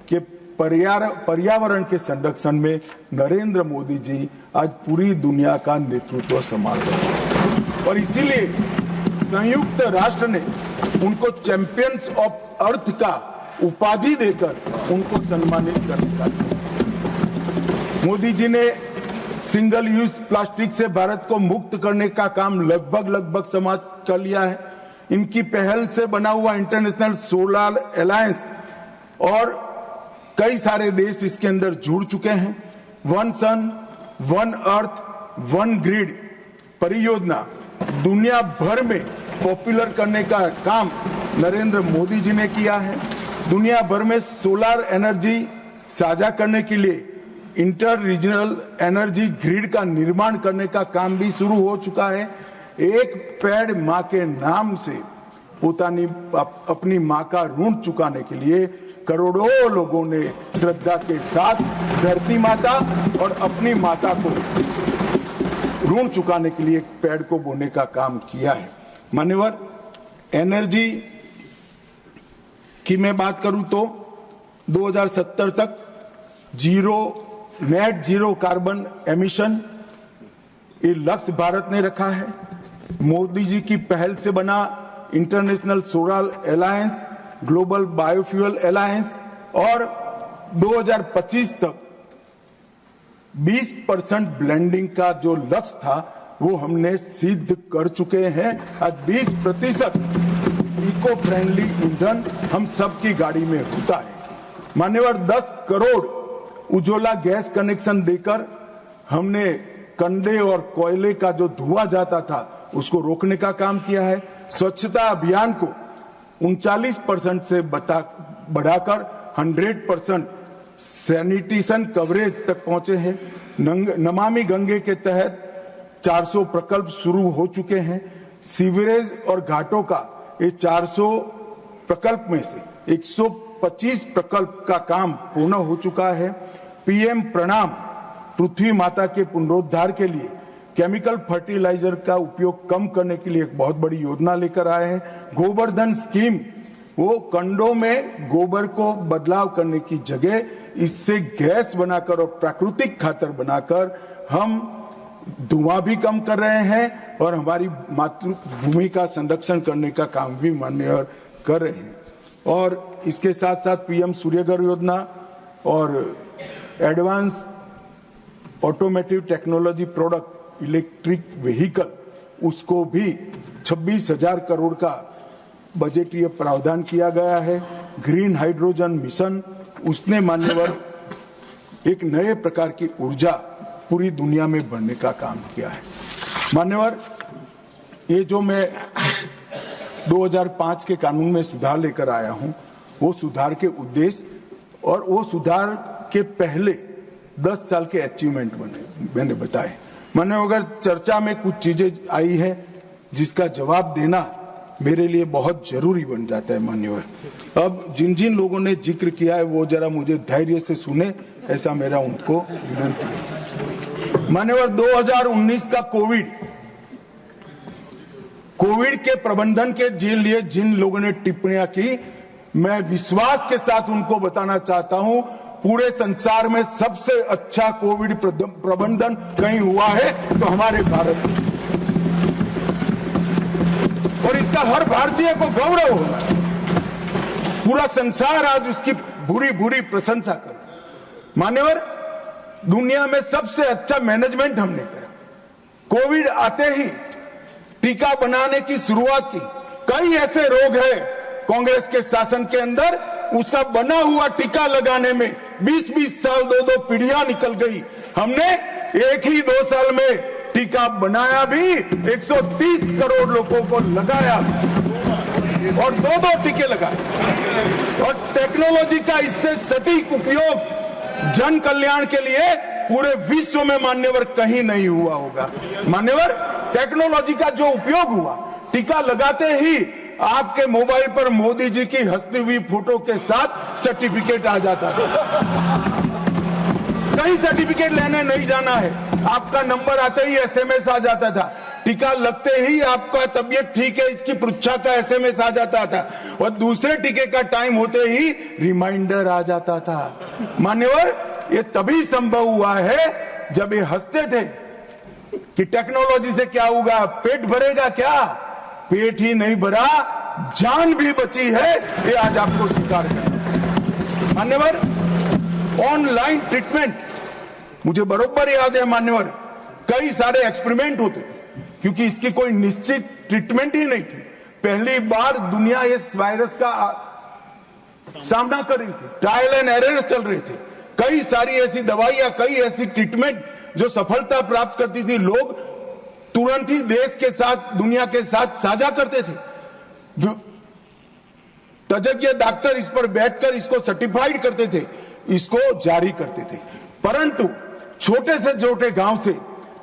Speaker 1: कि पर्यावरण के संरक्षण में नरेंद्र मोदी जी आज पूरी दुनिया का नेतृत्व संभाल रहे हैं और इसीलिए संयुक्त राष्ट्र ने उनको चैंपियंस ऑफ अर्थ का उपाधि देकर उनको सम्मानित करने का। मोदी जी ने सिंगल यूज प्लास्टिक से भारत को मुक्त करने का काम लगभग समाप्त कर लिया है। इनकी पहल से बना हुआ इंटरनेशनल सोलर अलायंस और कई सारे देश इसके अंदर जुड़ चुके हैं। One sun one earth one grid परियोजना दुनिया भर में पॉपुलर करने का काम नरेंद्र मोदी जी ने किया है। दुनिया भर में सोलर एनर्जी साझा करने के लिए इंटर रीजनल एनर्जी ग्रिड का निर्माण करने का काम भी शुरू हो चुका है। एक पेड़ मां के नाम से अपनी मां का ऋण चुकाने के लिए करोड़ों लोगों ने श्रद्धा के साथ धरती माता और अपनी माता को ऋण चुकाने के लिए एक पेड़ को बोने का काम किया है। मान्यवर, एनर्जी की मैं बात करूं तो 2070 तक नेट जीरो कार्बन एमिशन ये लक्ष्य भारत ने रखा है। मोदी जी की पहल से बना international solar alliance, global biofuel alliance और 2025 तक 20% ब्लेंडिंग का जो लक्ष्य था वो हमने सिद्ध कर चुके हैं। आज 20% इको फ्रेंडली ईंधन हम सबकी गाड़ी में होता है। मान्यवर, 10 करोड़ उज्ज्वला गैस कनेक्शन देकर हमने कंडे और कोयले का जो धुआं जाता था उसको रोकने का काम किया है। स्वच्छता अभियान को 39% से बढ़ाकर 100% सैनिटेशन कवरेज तक पहुंचे हैं। नमामि गंगे के तहत 400 प्रकल्प शुरू हो चुके हैं। सीवरेज और घाटों का ये 400 प्रकल्प में से 125 प्रकल्प का काम पूर्ण हो चुका है। पीएम प्रणाम पृथ्वी माता के पुनरुद्धार के लिए केमिकल फर्टिलाइजर का उपयोग कम करने के लिए एक बहुत बड़ी योजना लेकर आए हैं। गोवर्धन स्कीम, वो कंडों में गोबर को बदलाव करने की जगह इससे गैस बनाकर और प्राकृतिक खातर बनाकर हम धुआं भी कम कर रहे हैं और हमारी मातृभूमि का संरक्षण करने का काम भी मान्यवर कर रहे हैं। और इसके साथ साथ पीएम सूर्यघर योजना और advance automotive technology product electric vehicle, उसको भी 26,000 करोड़ का बजटीय प्रावधान किया गया है। ग्रीन हाइड्रोजन मिशन, उसने मान्यवर एक नए प्रकार की ऊर्जा पूरी दुनिया में बढ़ने का काम किया है। मान्यवर, ये जो मैं 2005 के कानून में सुधार लेकर आया हूं, वो सुधार के उद्देश्य और वो सुधार के पहले 10 साल के अचीवमेंट मैंने बताए। मैंने अगर चर्चा में कुछ चीजें आई है जिसका जवाब देना मेरे लिए बहुत जरूरी बन जाता है। मान्यवर, अब जिन जिन लोगों ने जिक्र किया है वो जरा मुझे धैर्य से सुने, ऐसा मेरा उनको विनती है। मान्यवर, 2019 का कोविड के प्रबंधन के लिए जिन लोगों ने टिप्पणियां की, मैं विश्वास के साथ उनको बताना चाहता हूं, पूरे संसार में सबसे अच्छा कोविड प्रबंधन कहीं हुआ है तो हमारे भारत में, और इसका हर भारतीय को गौरव होगा। पूरा संसार आज उसकी भूरी प्रशंसा कर। मान्यवर, दुनिया में सबसे अच्छा मैनेजमेंट हमने करा। कोविड आते ही टीका बनाने की शुरुआत की। कई ऐसे रोग हैं कांग्रेस के शासन के अंदर, उसका बना हुआ टीका लगाने में 20-20 साल 2 पीढ़ियां निकल गई। हमने एक ही 2 साल में टीका बनाया भी, 130 करोड़ लोगों को लगाया और 2 टीके लगाए। और टेक्नोलॉजी का इससे सटीक उपयोग जन कल्याण के लिए पूरे विश्व में मान्यवर कहीं नहीं हुआ होगा। मान्यवर, टेक्नोलॉजी का जो उपयोग हुआ, टीका लगाते ही आपके मोबाइल पर मोदी जी की हंसती हुई फोटो के साथ सर्टिफिकेट आ जाता था। कहीं सर्टिफिकेट लेने नहीं जाना है, आपका नंबर आते ही एसएमएस आ जाता था। टीका लगते ही आपका तबीयत ठीक है इसकी पृच्छा का एसएमएस आ जाता था, और दूसरे टीके का टाइम होते ही रिमाइंडर आ जाता था। मान्यवर, ये तभी संभव हुआ है जब ये हंसते थे कि टेक्नोलॉजी से क्या होगा, पेट भरेगा क्या? पेट ही नहीं भरा, जान भी बची है, ये आज आपको स्वीकार करना। मान्यवर, ऑनलाइन ट्रीटमेंट, मुझे बरोबर याद है मान्यवर, कई सारे एक्सपेरिमेंट होते थे क्योंकि इसकी कोई निश्चित ट्रीटमेंट ही नहीं थी। पहली बार दुनिया इस वायरस का सामना कर रही थी, ट्रायल एंड एरर चल रहे थे। कई सारी ऐसी दवाइयां, कई ऐसी ट्रीटमेंट जो सफलता प्राप्त करती थी, लोग तुरंत ही देश के साथ, दुनिया के साथ साझा करते थे। तज्ञ डॉक्टर इस पर बैठकर इसको सर्टिफाइड करते थे, इसको जारी करते थे। परंतु छोटे से छोटे गांव से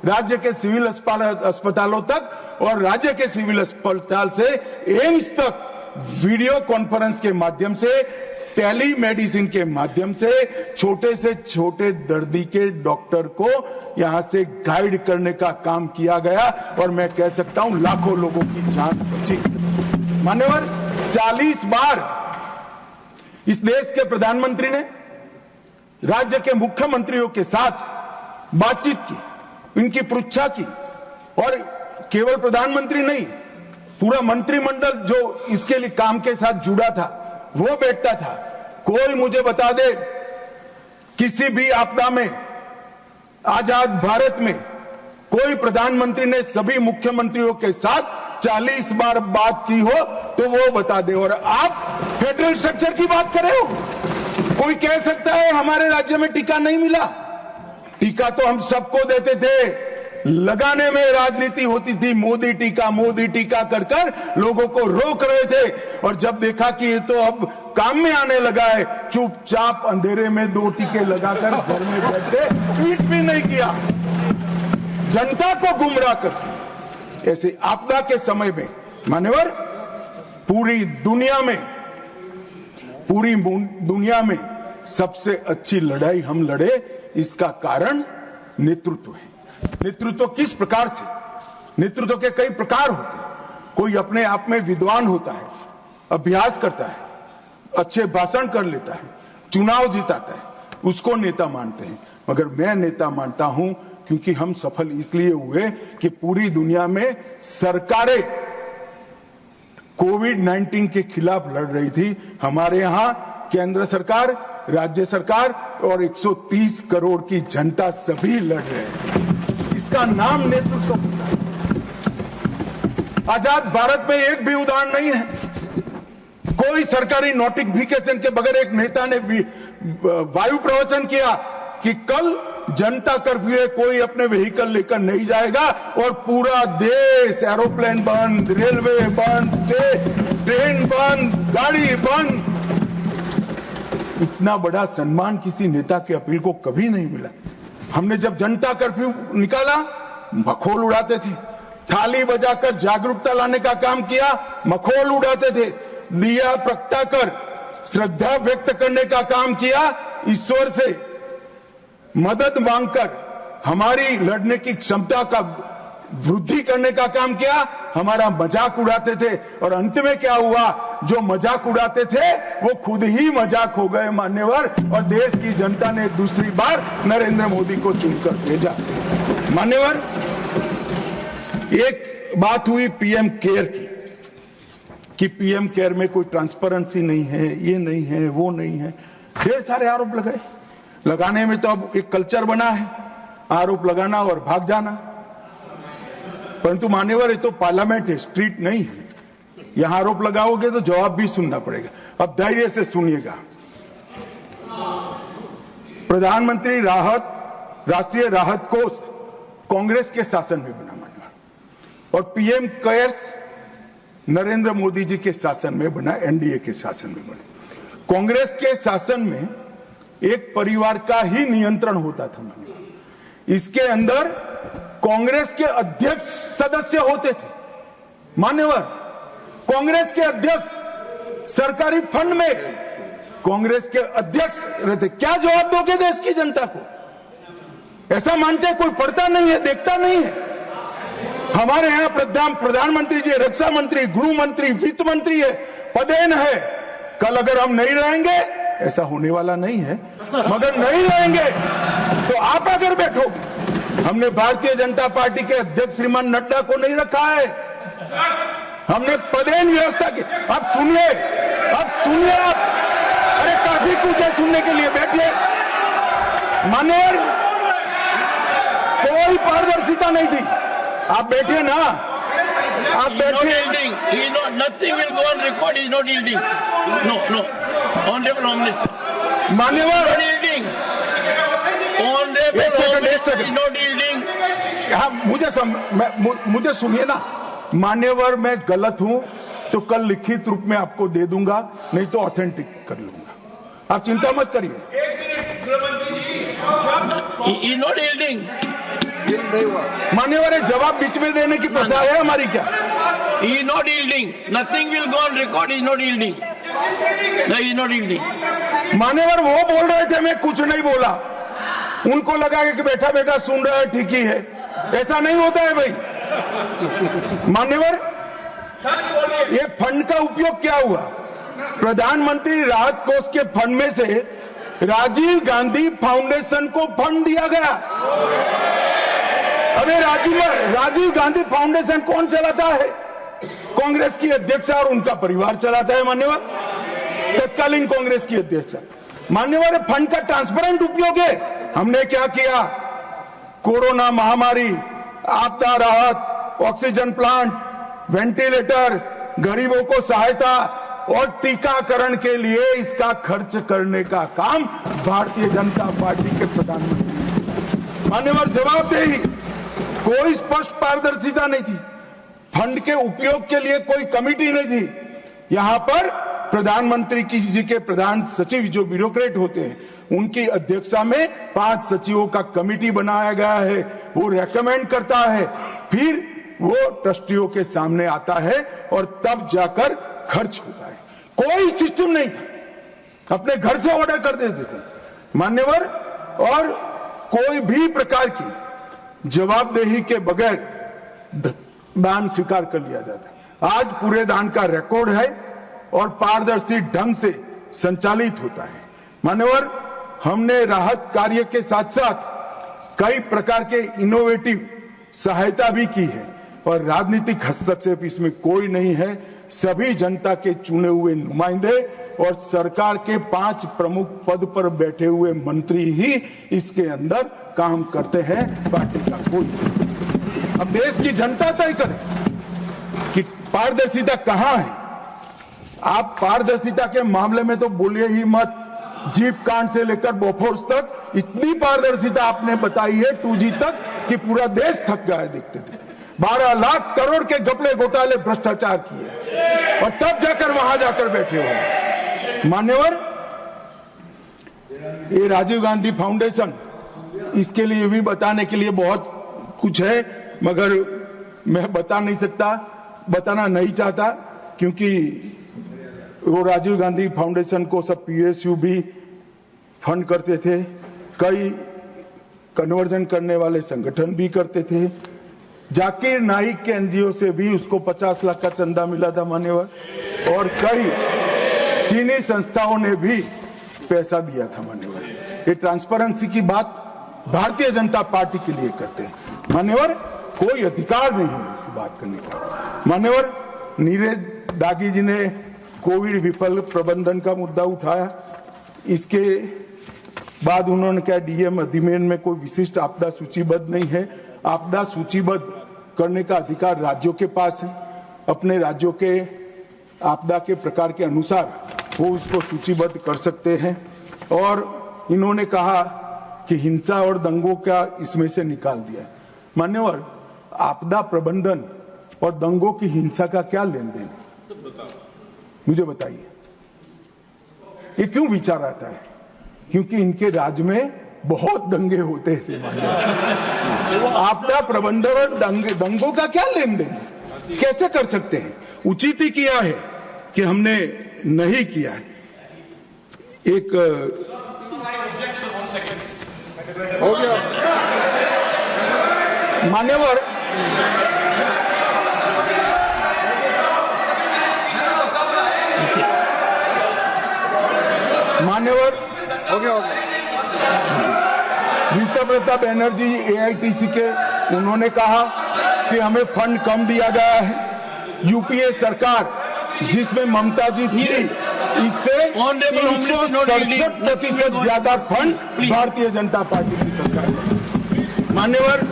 Speaker 1: राज्य के सिविल अस्पतालों तक और राज्य के सिविल अस्पताल से एम्स तक वीडियो कॉन्फ्रेंस के माध्यम से, टेली मेडिसिन के माध्यम से छोटे से छोटे दर्दी के डॉक्टर को यहां से गाइड करने का काम किया गया, और मैं कह सकता हूं लाखों लोगों की जान बची। मान्यवर, 40 बार इस देश के प्रधानमंत्री ने राज्य के मुख्यमंत्रियों के साथ बातचीत की, इनकी पृच्छा की, और केवल प्रधानमंत्री नहीं, पूरा मंत्रिमंडल जो इसके लिए काम के साथ जुड़ा था वो बैठता था। कोई मुझे बता दे, किसी भी आपदा में आजाद भारत में कोई प्रधानमंत्री ने सभी मुख्यमंत्रियों के साथ 40 बार बात की हो तो वो बता दे। और आप फेडरल स्ट्रक्चर की बात कर रहे हो। कोई कह सकता है हमारे राज्य में टीका नहीं मिला, टीका तो हम सबको देते थे, लगाने में राजनीति होती थी, मोदी टीका कर कर लोगों को रोक रहे थे। और जब देखा कि ये तो अब काम में आने लगा है, चुपचाप अंधेरे में 2 टीके लगाकर घर में बैठे, ट्वीट भी नहीं किया, जनता को गुमराह कर। ऐसे आपदा के समय में मान्यवर, पूरी दुनिया में सबसे अच्छी लड़ाई हम लड़े, इसका कारण नेतृत्व है। नेतृत्व किस प्रकार से? नेतृत्व के कई प्रकार होते हैं। कोई अपने आप में विद्वान होता है, अभ्यास करता है, अच्छे भाषण कर लेता है, चुनाव जिताता है, उसको नेता मानते हैं। मगर मैं नेता मानता हूं क्योंकि हम सफल इसलिए हुए कि पूरी दुनिया में सरकारें कोविड-19 के खिलाफ लड़ रही थी, हमारे यहां केंद्र सरकार, राज्य सरकार और 130 करोड़ की जनता सभी लड़ रहे हैं। इसका नाम नेतृत्व होता है। आजाद भारत में एक भी उदाहरण नहीं है, कोई सरकारी नोटिफिकेशन के बगैर एक नेता ने वायु प्रवचन किया कि कल जनता कर्फ्यू है, कोई अपने व्हीकल लेकर नहीं जाएगा, और पूरा देश, एरोप्लेन बंद, रेलवे बंद, ट्रेन बंद, गाड़ी बंद। इतना बड़ा सम्मान किसी नेता के अपील को कभी नहीं मिला। हमने जब जनता कर्फ्यू निकाला, मखौल उड़ाते थे, थाली बजाकर जागरूकता लाने का काम किया, मखौल उड़ाते थे, दिया प्रगटाकर श्रद्धा व्यक्त करने का काम किया, ईश्वर से मदद मांगकर हमारी लड़ने की क्षमता का वृद्धि करने का काम किया, हमारा मजाक उड़ाते थे। और अंत में क्या हुआ, जो मजाक उड़ाते थे वो खुद ही मजाक हो गए मान्यवर, और देश की जनता ने दूसरी बार नरेंद्र मोदी को चुनकर भेजा। मान्यवर, एक बात हुई पीएम केयर की, कि पीएम केयर में कोई ट्रांसपेरेंसी नहीं है, ये नहीं है, वो नहीं है, ढेर सारे आरोप लगाए। लगाने में तो अब एक कल्चर बना है, आरोप लगाना और भाग जाना। परंतु मान्यवर, ये तो पार्लियामेंट है, स्ट्रीट नहीं है। यहां आरोप लगाओगे तो जवाब भी सुनना पड़ेगा। अब धैर्य से सुनिएगा। प्रधानमंत्री राष्ट्रीय राहत कोष कांग्रेस के शासन में बना मान्यवर, और पीएम केयर्स नरेंद्र मोदी जी के शासन में बना, एनडीए के शासन में बना। कांग्रेस के शासन में एक परिवार का ही नियंत्रण होता था मान्यवर, इसके अंदर कांग्रेस के अध्यक्ष सदस्य होते थे। मान्यवर, कांग्रेस के अध्यक्ष सरकारी फंड में कांग्रेस के अध्यक्ष रहते। क्या जवाब दोगे देश की जनता को? ऐसा मानते कोई पढ़ता नहीं है, देखता नहीं है। हमारे यहां प्रधानमंत्री जी, रक्षा मंत्री, गृह मंत्री, वित्त मंत्री है, पदेन है। कल अगर हम नहीं रहेंगे, ऐसा होने वाला नहीं है, मगर नहीं रहेंगे तो आप अगर बैठोगे। हमने भारतीय जनता पार्टी के अध्यक्ष श्रीमान नड्डा को नहीं रखा है, हमने पदेन व्यवस्था की। अब सुनिए आप। अरे काफी कुछ है सुनने के लिए, बैठिए। मान्यवर, कोई पारदर्शिता नहीं थी। आप बैठिए ना, आप बैठिए।
Speaker 2: Nothing will go on record. He is not yielding. No. Honorable Home Minister.
Speaker 1: मान्यवर,
Speaker 2: Not yielding. Honorable Home Minister is not yielding.
Speaker 1: हाँ, मुझे सुनिए ना। मान्यवर, मैं गलत हूं तो कल लिखित रूप में आपको दे दूंगा, नहीं तो ऑथेंटिक कर लूंगा। आप चिंता मत करिए।
Speaker 2: He is not yielding.
Speaker 1: मान्यवर, जवाब बीच में देने की प्रथा है हमारी क्या?
Speaker 2: He is not yielding. Nothing will go on record. He is not yielding. No, he is not yielding.
Speaker 1: मान्यवर, वो बोल रहे थे, मैं कुछ नहीं बोला। उनको लगा कि बैठा बैठा सुन रहा है, ठीक ही है। ऐसा नहीं होता है भाई। मान्यवर, ये फंड का उपयोग क्या हुआ? प्रधानमंत्री राहत कोष के फंड में से राजीव गांधी फाउंडेशन को फंड दिया गया। अबे राजीव गांधी फाउंडेशन कौन चलाता है? कांग्रेस की अध्यक्ष और उनका परिवार चलाता है। मान्यवर, तत्कालीन कांग्रेस की अध्यक्ष। मान्यवर, फंड का ट्रांसपेरेंट उपयोग है। हमने क्या किया? कोरोना महामारी, आपदा राहत, ऑक्सीजन प्लांट, वेंटिलेटर, गरीबों को सहायता और टीकाकरण के लिए इसका खर्च करने का काम भारतीय जनता पार्टी के प्रधानमंत्री। मान्यवर, जवाबदेही, कोई स्पष्ट पारदर्शिता नहीं थी। फंड के उपयोग के लिए कोई कमेटी नहीं थी। यहां पर प्रधानमंत्री जी के प्रधान सचिव, जो ब्यूरोक्रेट होते हैं, उनकी अध्यक्षता में 5 सचिवों का कमेटी बनाया गया है। वो रेकमेंड करता है, फिर वो ट्रस्टियों के सामने आता है और तब जाकर खर्च होता है। कोई सिस्टम नहीं था, अपने घर से ऑर्डर कर देते थे। मान्यवर, और कोई भी प्रकार की जवाबदेही के बगैर दान स्वीकार कर लिया जाता है। आज पूरे दान का रिकॉर्ड है और पारदर्शी ढंग से संचालित होता है। मान्यवर, हमने राहत कार्य के साथ साथ कई प्रकार के इनोवेटिव सहायता भी की है और राजनीतिक हस्तक्षेप इसमें कोई नहीं है। सभी जनता के चुने हुए नुमाइंदे और सरकार के 5 प्रमुख पद पर बैठे हुए मंत्री ही इसके अंदर काम करते हैं, पार्टी का कोई। अब देश की जनता तय करे कि पारदर्शिता कहां है। आप पारदर्शिता के मामले में तो बोलिए ही मत। जीप कांड से लेकर बोफोर्स तक इतनी पारदर्शिता आपने बताई है, 2G तक, कि पूरा देश थक गया है देखते थे। 12 लाख करोड़ के घपले घोटाले भ्रष्टाचार किए और तब जाकर वहां जाकर बैठे हो। मान्यवर, ये राजीव गांधी फाउंडेशन, इसके लिए भी बताने के लिए बहुत कुछ है, मगर मैं बता नहीं सकता, बताना नहीं चाहता, क्योंकि वो राजीव गांधी फाउंडेशन को सब PSU भी फंड करते थे, कई कन्वर्जन करने वाले संगठन भी करते थे। जाकिर नाइक के NGO से भी उसको 50 लाख का चंदा मिला था मान्यवर, और कई चीनी संस्थाओं ने भी पैसा दिया था मान्यवर। ये ट्रांसपेरेंसी की बात भारतीय जनता पार्टी के लिए करते हैं मान्यवर। कोई अधिकार नहीं है इस बात करने का मान्यवर। नीरज दागी जी ने कोविड विफल प्रबंधन का मुद्दा उठाया। इसके बाद उन्होंने कहा DM अधिनियम में कोई विशिष्ट आपदा सूचीबद्ध नहीं है। आपदा सूचीबद्ध करने का अधिकार राज्यों के पास है। अपने राज्यों के आपदा के प्रकार के अनुसार वो उसको सूचीबद्ध कर सकते हैं। और इन्होंने कहा कि हिंसा और दंगों का इसमें से निकाल दिया। मान्यवर, आपदा प्रबंधन और दंगों की हिंसा का क्या लेन देन, मुझे बताइए। ये क्यों विचार आता है? क्योंकि इनके राज्य में बहुत दंगे होते थे माननीय। आपदा प्रबंधन और दंगों का क्या लेन देन, कैसे कर सकते हैं? उचित ही किया है कि हमने नहीं किया है। एक
Speaker 3: हो गया
Speaker 1: मान्यवर, मान्यवर,
Speaker 3: हो गया
Speaker 1: ऋतुप्रता बैनर्जी एआईटीसी के, उन्होंने कहा कि हमें फंड कम दिया गया है। यूपीए सरकार जिसमें ममता जी थी, इससे 367% ज्यादा फंड भारतीय जनता पार्टी की सरकार ने। मान्यवर,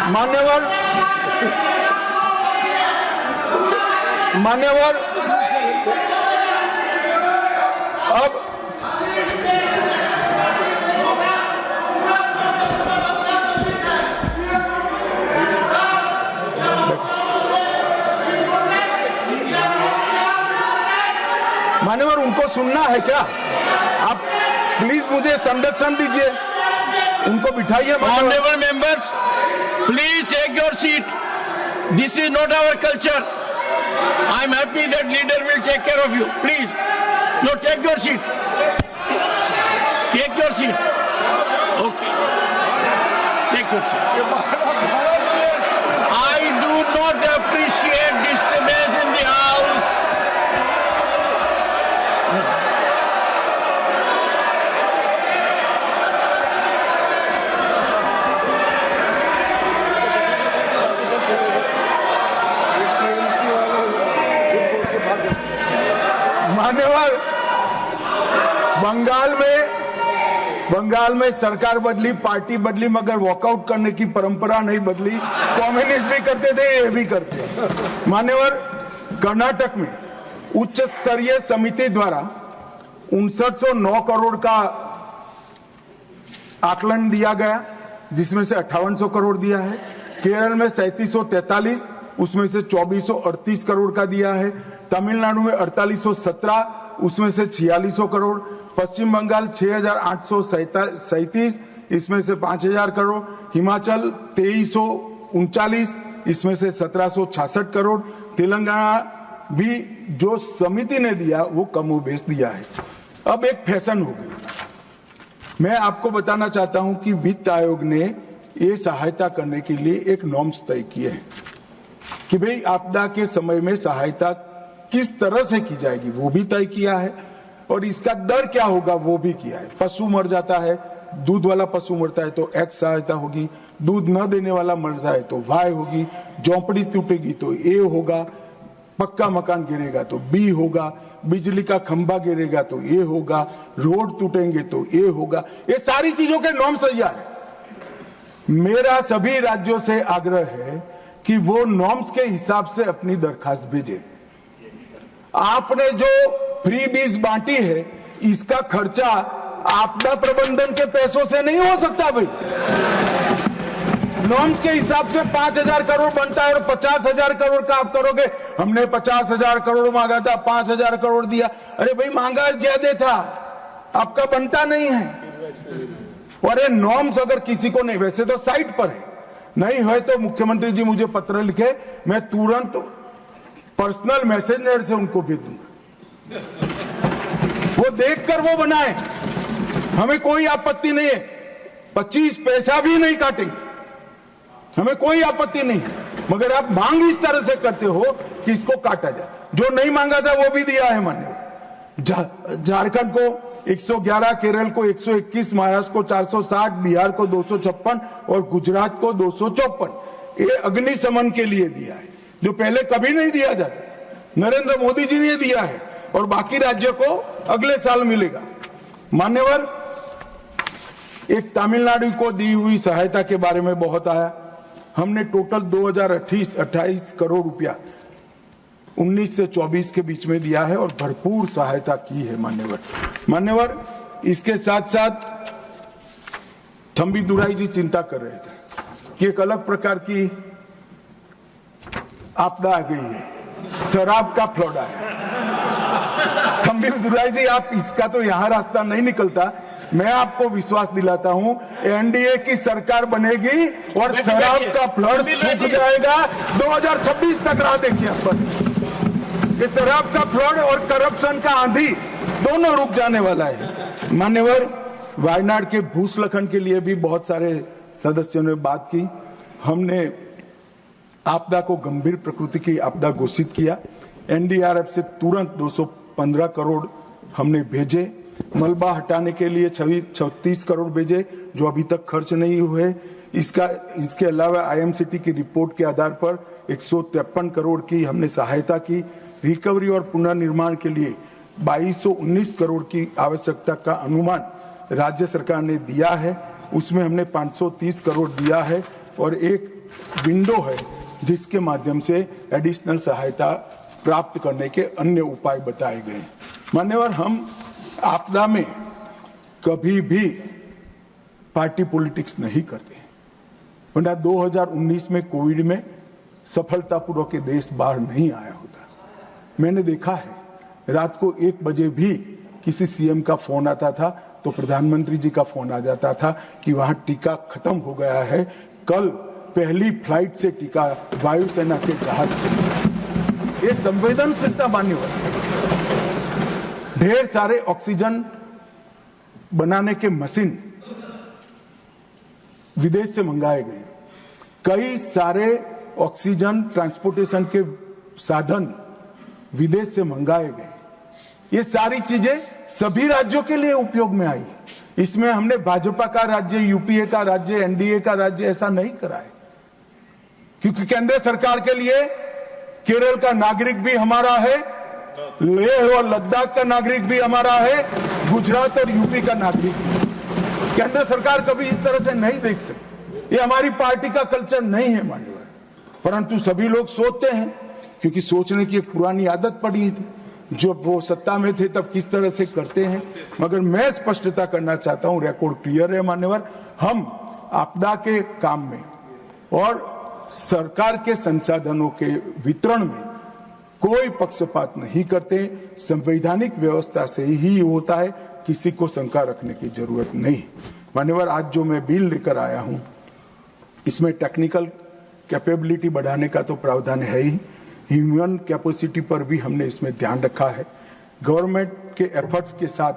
Speaker 1: मान्यवर, मान्यवर, अब मान्यवर, उनको सुनना है क्या? आप प्लीज मुझे संरक्षण दीजिए, उनको बिठाइए।
Speaker 2: Honorable members, please take your seat. This is not our culture. I am happy that leader will take care of you. Please, no, take your seat. Take your seat. Okay. Take your seat. I do not appreciate disturbance in the house.
Speaker 1: मान्यवर, बंगाल में सरकार बदली, पार्टी बदली, मगर वॉकआउट करने की परंपरा नहीं बदली। कम्युनिस्ट भी करते थे, ये भी करते हैं। मान्यवर, कर्नाटक में उच्च स्तरीय समिति द्वारा 5909 करोड़ का आकलन दिया गया, जिसमें से 5800 करोड़ दिया है। केरल में 3743, उसमें से 2438 करोड़ का दिया है। तमिलनाडु में 4817, उसमें से 4600 करोड़। पश्चिम बंगाल 6837, इसमें से 5000 करोड़। हिमाचल 2339, इसमें से 1766 करोड़। तेलंगाना भी जो समिति ने दिया वो कमोबेश दिया है। अब एक फैशन हो गई। मैं आपको बताना चाहता हूं कि वित्त आयोग ने ये सहायता करने के लिए एक नॉर्म्स तय किए हैं कि भाई आपदा के समय में सहायता किस तरह से की जाएगी, वो भी तय किया है, और इसका दर क्या होगा वो भी किया है। पशु मर जाता है, दूध वाला पशु मरता है तो एक्स सहायता होगी, दूध न देने वाला मर जाए तो वाई होगी, झोंपड़ी टूटेगी तो ए होगा, पक्का मकान गिरेगा तो बी होगा, बिजली का खंभा गिरेगा तो ए होगा, रोड टूटेंगे तो ए होगा। ये सारी चीजों के नॉर्म तैयार है। मेरा सभी राज्यों से आग्रह है कि वो नॉर्म्स के हिसाब से अपनी दरखास्त भेजें। आपने जो फ्री बीज बांटी है, इसका खर्चा आपदा प्रबंधन के पैसों से नहीं हो सकता भाई। नॉर्म्स के हिसाब से 5000 करोड़ बनता है और 50,000 करोड़ का आप करोगे। हमने 50,000 करोड़ मांगा था, 5000 करोड़ दिया। अरे भाई, मांगा ज्यादा था, आपका बनता नहीं है। और ये नॉर्म्स अगर किसी को नहीं, वैसे तो साइट पर है, नहीं है तो मुख्यमंत्री जी मुझे पत्र लिखे, मैं तुरंत पर्सनल मैसेंजर से उनको भेज दूंगा, वो देखकर वो बनाए। हमें कोई आपत्ति नहीं है, 25 पैसा भी नहीं काटेंगे, हमें कोई आपत्ति नहीं है। मगर आप मांग इस तरह से करते हो कि इसको काटा जाए। जो नहीं मांगा था वो भी दिया है मान्य। झारखंड को 111, केरल को 121, महाराष्ट्र को 460, बिहार को 256 और गुजरात को 254 ये अग्निशमन के लिए दिया है, जो पहले कभी नहीं दिया जाता। नरेंद्र मोदी जी ने दिया है और बाकी राज्यों को अगले साल मिलेगा। मान्यवर, एक तमिलनाडु को दी हुई सहायता के बारे में बहुत आया। हमने टोटल 2028 करोड़ रुपया 19 से 24 के बीच में दिया है और भरपूर सहायता की है मान्यवर। इसके साथ साथ थम्बी दुराई जी चिंता कर रहे थे कि एक अलग प्रकार की आपदा आ गई है, शराब का फ्लड आया। थम्बी दुराई जी, आप इसका तो यहां रास्ता नहीं निकलता, मैं आपको विश्वास दिलाता हूं एनडीए की सरकार बनेगी और शराब का फ्लड सूख जाएगा। 2026 तक राह देखिए आप बस। ये शराब का फ्लड और करप्शन का आंधी दोनों रुक जाने वाला है। मान्यवर, वायनाड के भूस्खलन के लिए भी बहुत सारे सदस्यों ने बात की। हमने आपदा को गंभीर प्रकृति की आपदा घोषित किया। एनडीआरएफ से तुरंत 215 करोड़ हमने भेजे। मलबा हटाने के लिए 36 करोड़ भेजे जो अभी तक खर्च नहीं हुए। इसके अलावा आईएमसीटी की रिपोर्ट के आधार पर 153 करोड़ की हमने सहायता की। रिकवरी और पुनर्निर्माण के लिए 2219 करोड़ की आवश्यकता का अनुमान राज्य सरकार ने दिया है। उसमें हमने 530 करोड़ दिया है और एक विंडो है जिसके माध्यम से एडिशनल सहायता प्राप्त करने के अन्य उपाय बताए गए। मान्यवर, हम आपदा में कभी भी पार्टी पॉलिटिक्स नहीं करते, वरना 2019 में कोविड में सफलतापूर्वक देश बाहर नहीं आया होता। मैंने देखा है रात को 1 बजे भी किसी सीएम का फोन आता था तो प्रधानमंत्री जी का फोन आ जाता था कि वहां टीका खत्म हो गया है, कल पहली फ्लाइट से टीका वायुसेना के जहाज से। ये संवेदनशीलता मान्य है। ढेर सारे ऑक्सीजन बनाने के मशीन विदेश से मंगाए गए। कई सारे ऑक्सीजन ट्रांसपोर्टेशन के साधन विदेश से मंगाए गए। ये सारी चीजें सभी राज्यों के लिए उपयोग में आई है। इसमें हमने भाजपा का राज्य, यूपीए का राज्य, एनडीए का राज्य ऐसा नहीं करा है, क्योंकि केंद्र सरकार के लिए केरल का नागरिक भी हमारा है, लेह और लद्दाख का नागरिक भी हमारा है, गुजरात और यूपी का नागरिक भी। केंद्र सरकार कभी इस तरह से नहीं देख सकती। ये हमारी पार्टी का कल्चर नहीं है मान्यवर, परंतु सभी लोग सोचते हैं, क्योंकि सोचने की एक पुरानी आदत पड़ी थी। जब वो सत्ता में थे तब किस तरह से करते हैं। मगर मैं स्पष्टता करना चाहता हूं, रिकॉर्ड क्लियर है मान्यवर, हम आपदा के काम में और सरकार के संसाधनों के वितरण में कोई पक्षपात नहीं करते। संवैधानिक व्यवस्था से ही होता है, किसी को शंका रखने की जरूरत नहीं। मान्यवर, आज जो मैं बिल लेकर आया हूं इसमें टेक्निकल कैपेबिलिटी बढ़ाने का तो प्रावधान है ही, ह्यूमन कैपेसिटी पर भी हमने इसमें ध्यान रखा है। गवर्नमेंट के एफर्ट्स के साथ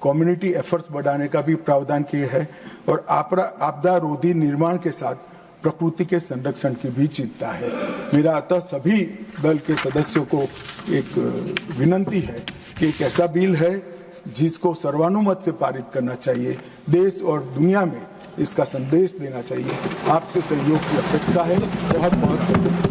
Speaker 1: कम्युनिटी एफर्ट्स बढ़ाने का भी प्रावधान किया है और आपदा रोधी निर्माण के साथ प्रकृति के संरक्षण की भी चिंता है। मेरा अतः सभी दल के सदस्यों को एक विनंती है कि एक ऐसा बिल है जिसको सर्वानुमत से पारित करना चाहिए। देश और दुनिया में इसका संदेश देना चाहिए। आपसे सहयोग की अपेक्षा है। बहुत बहुत धन्यवाद।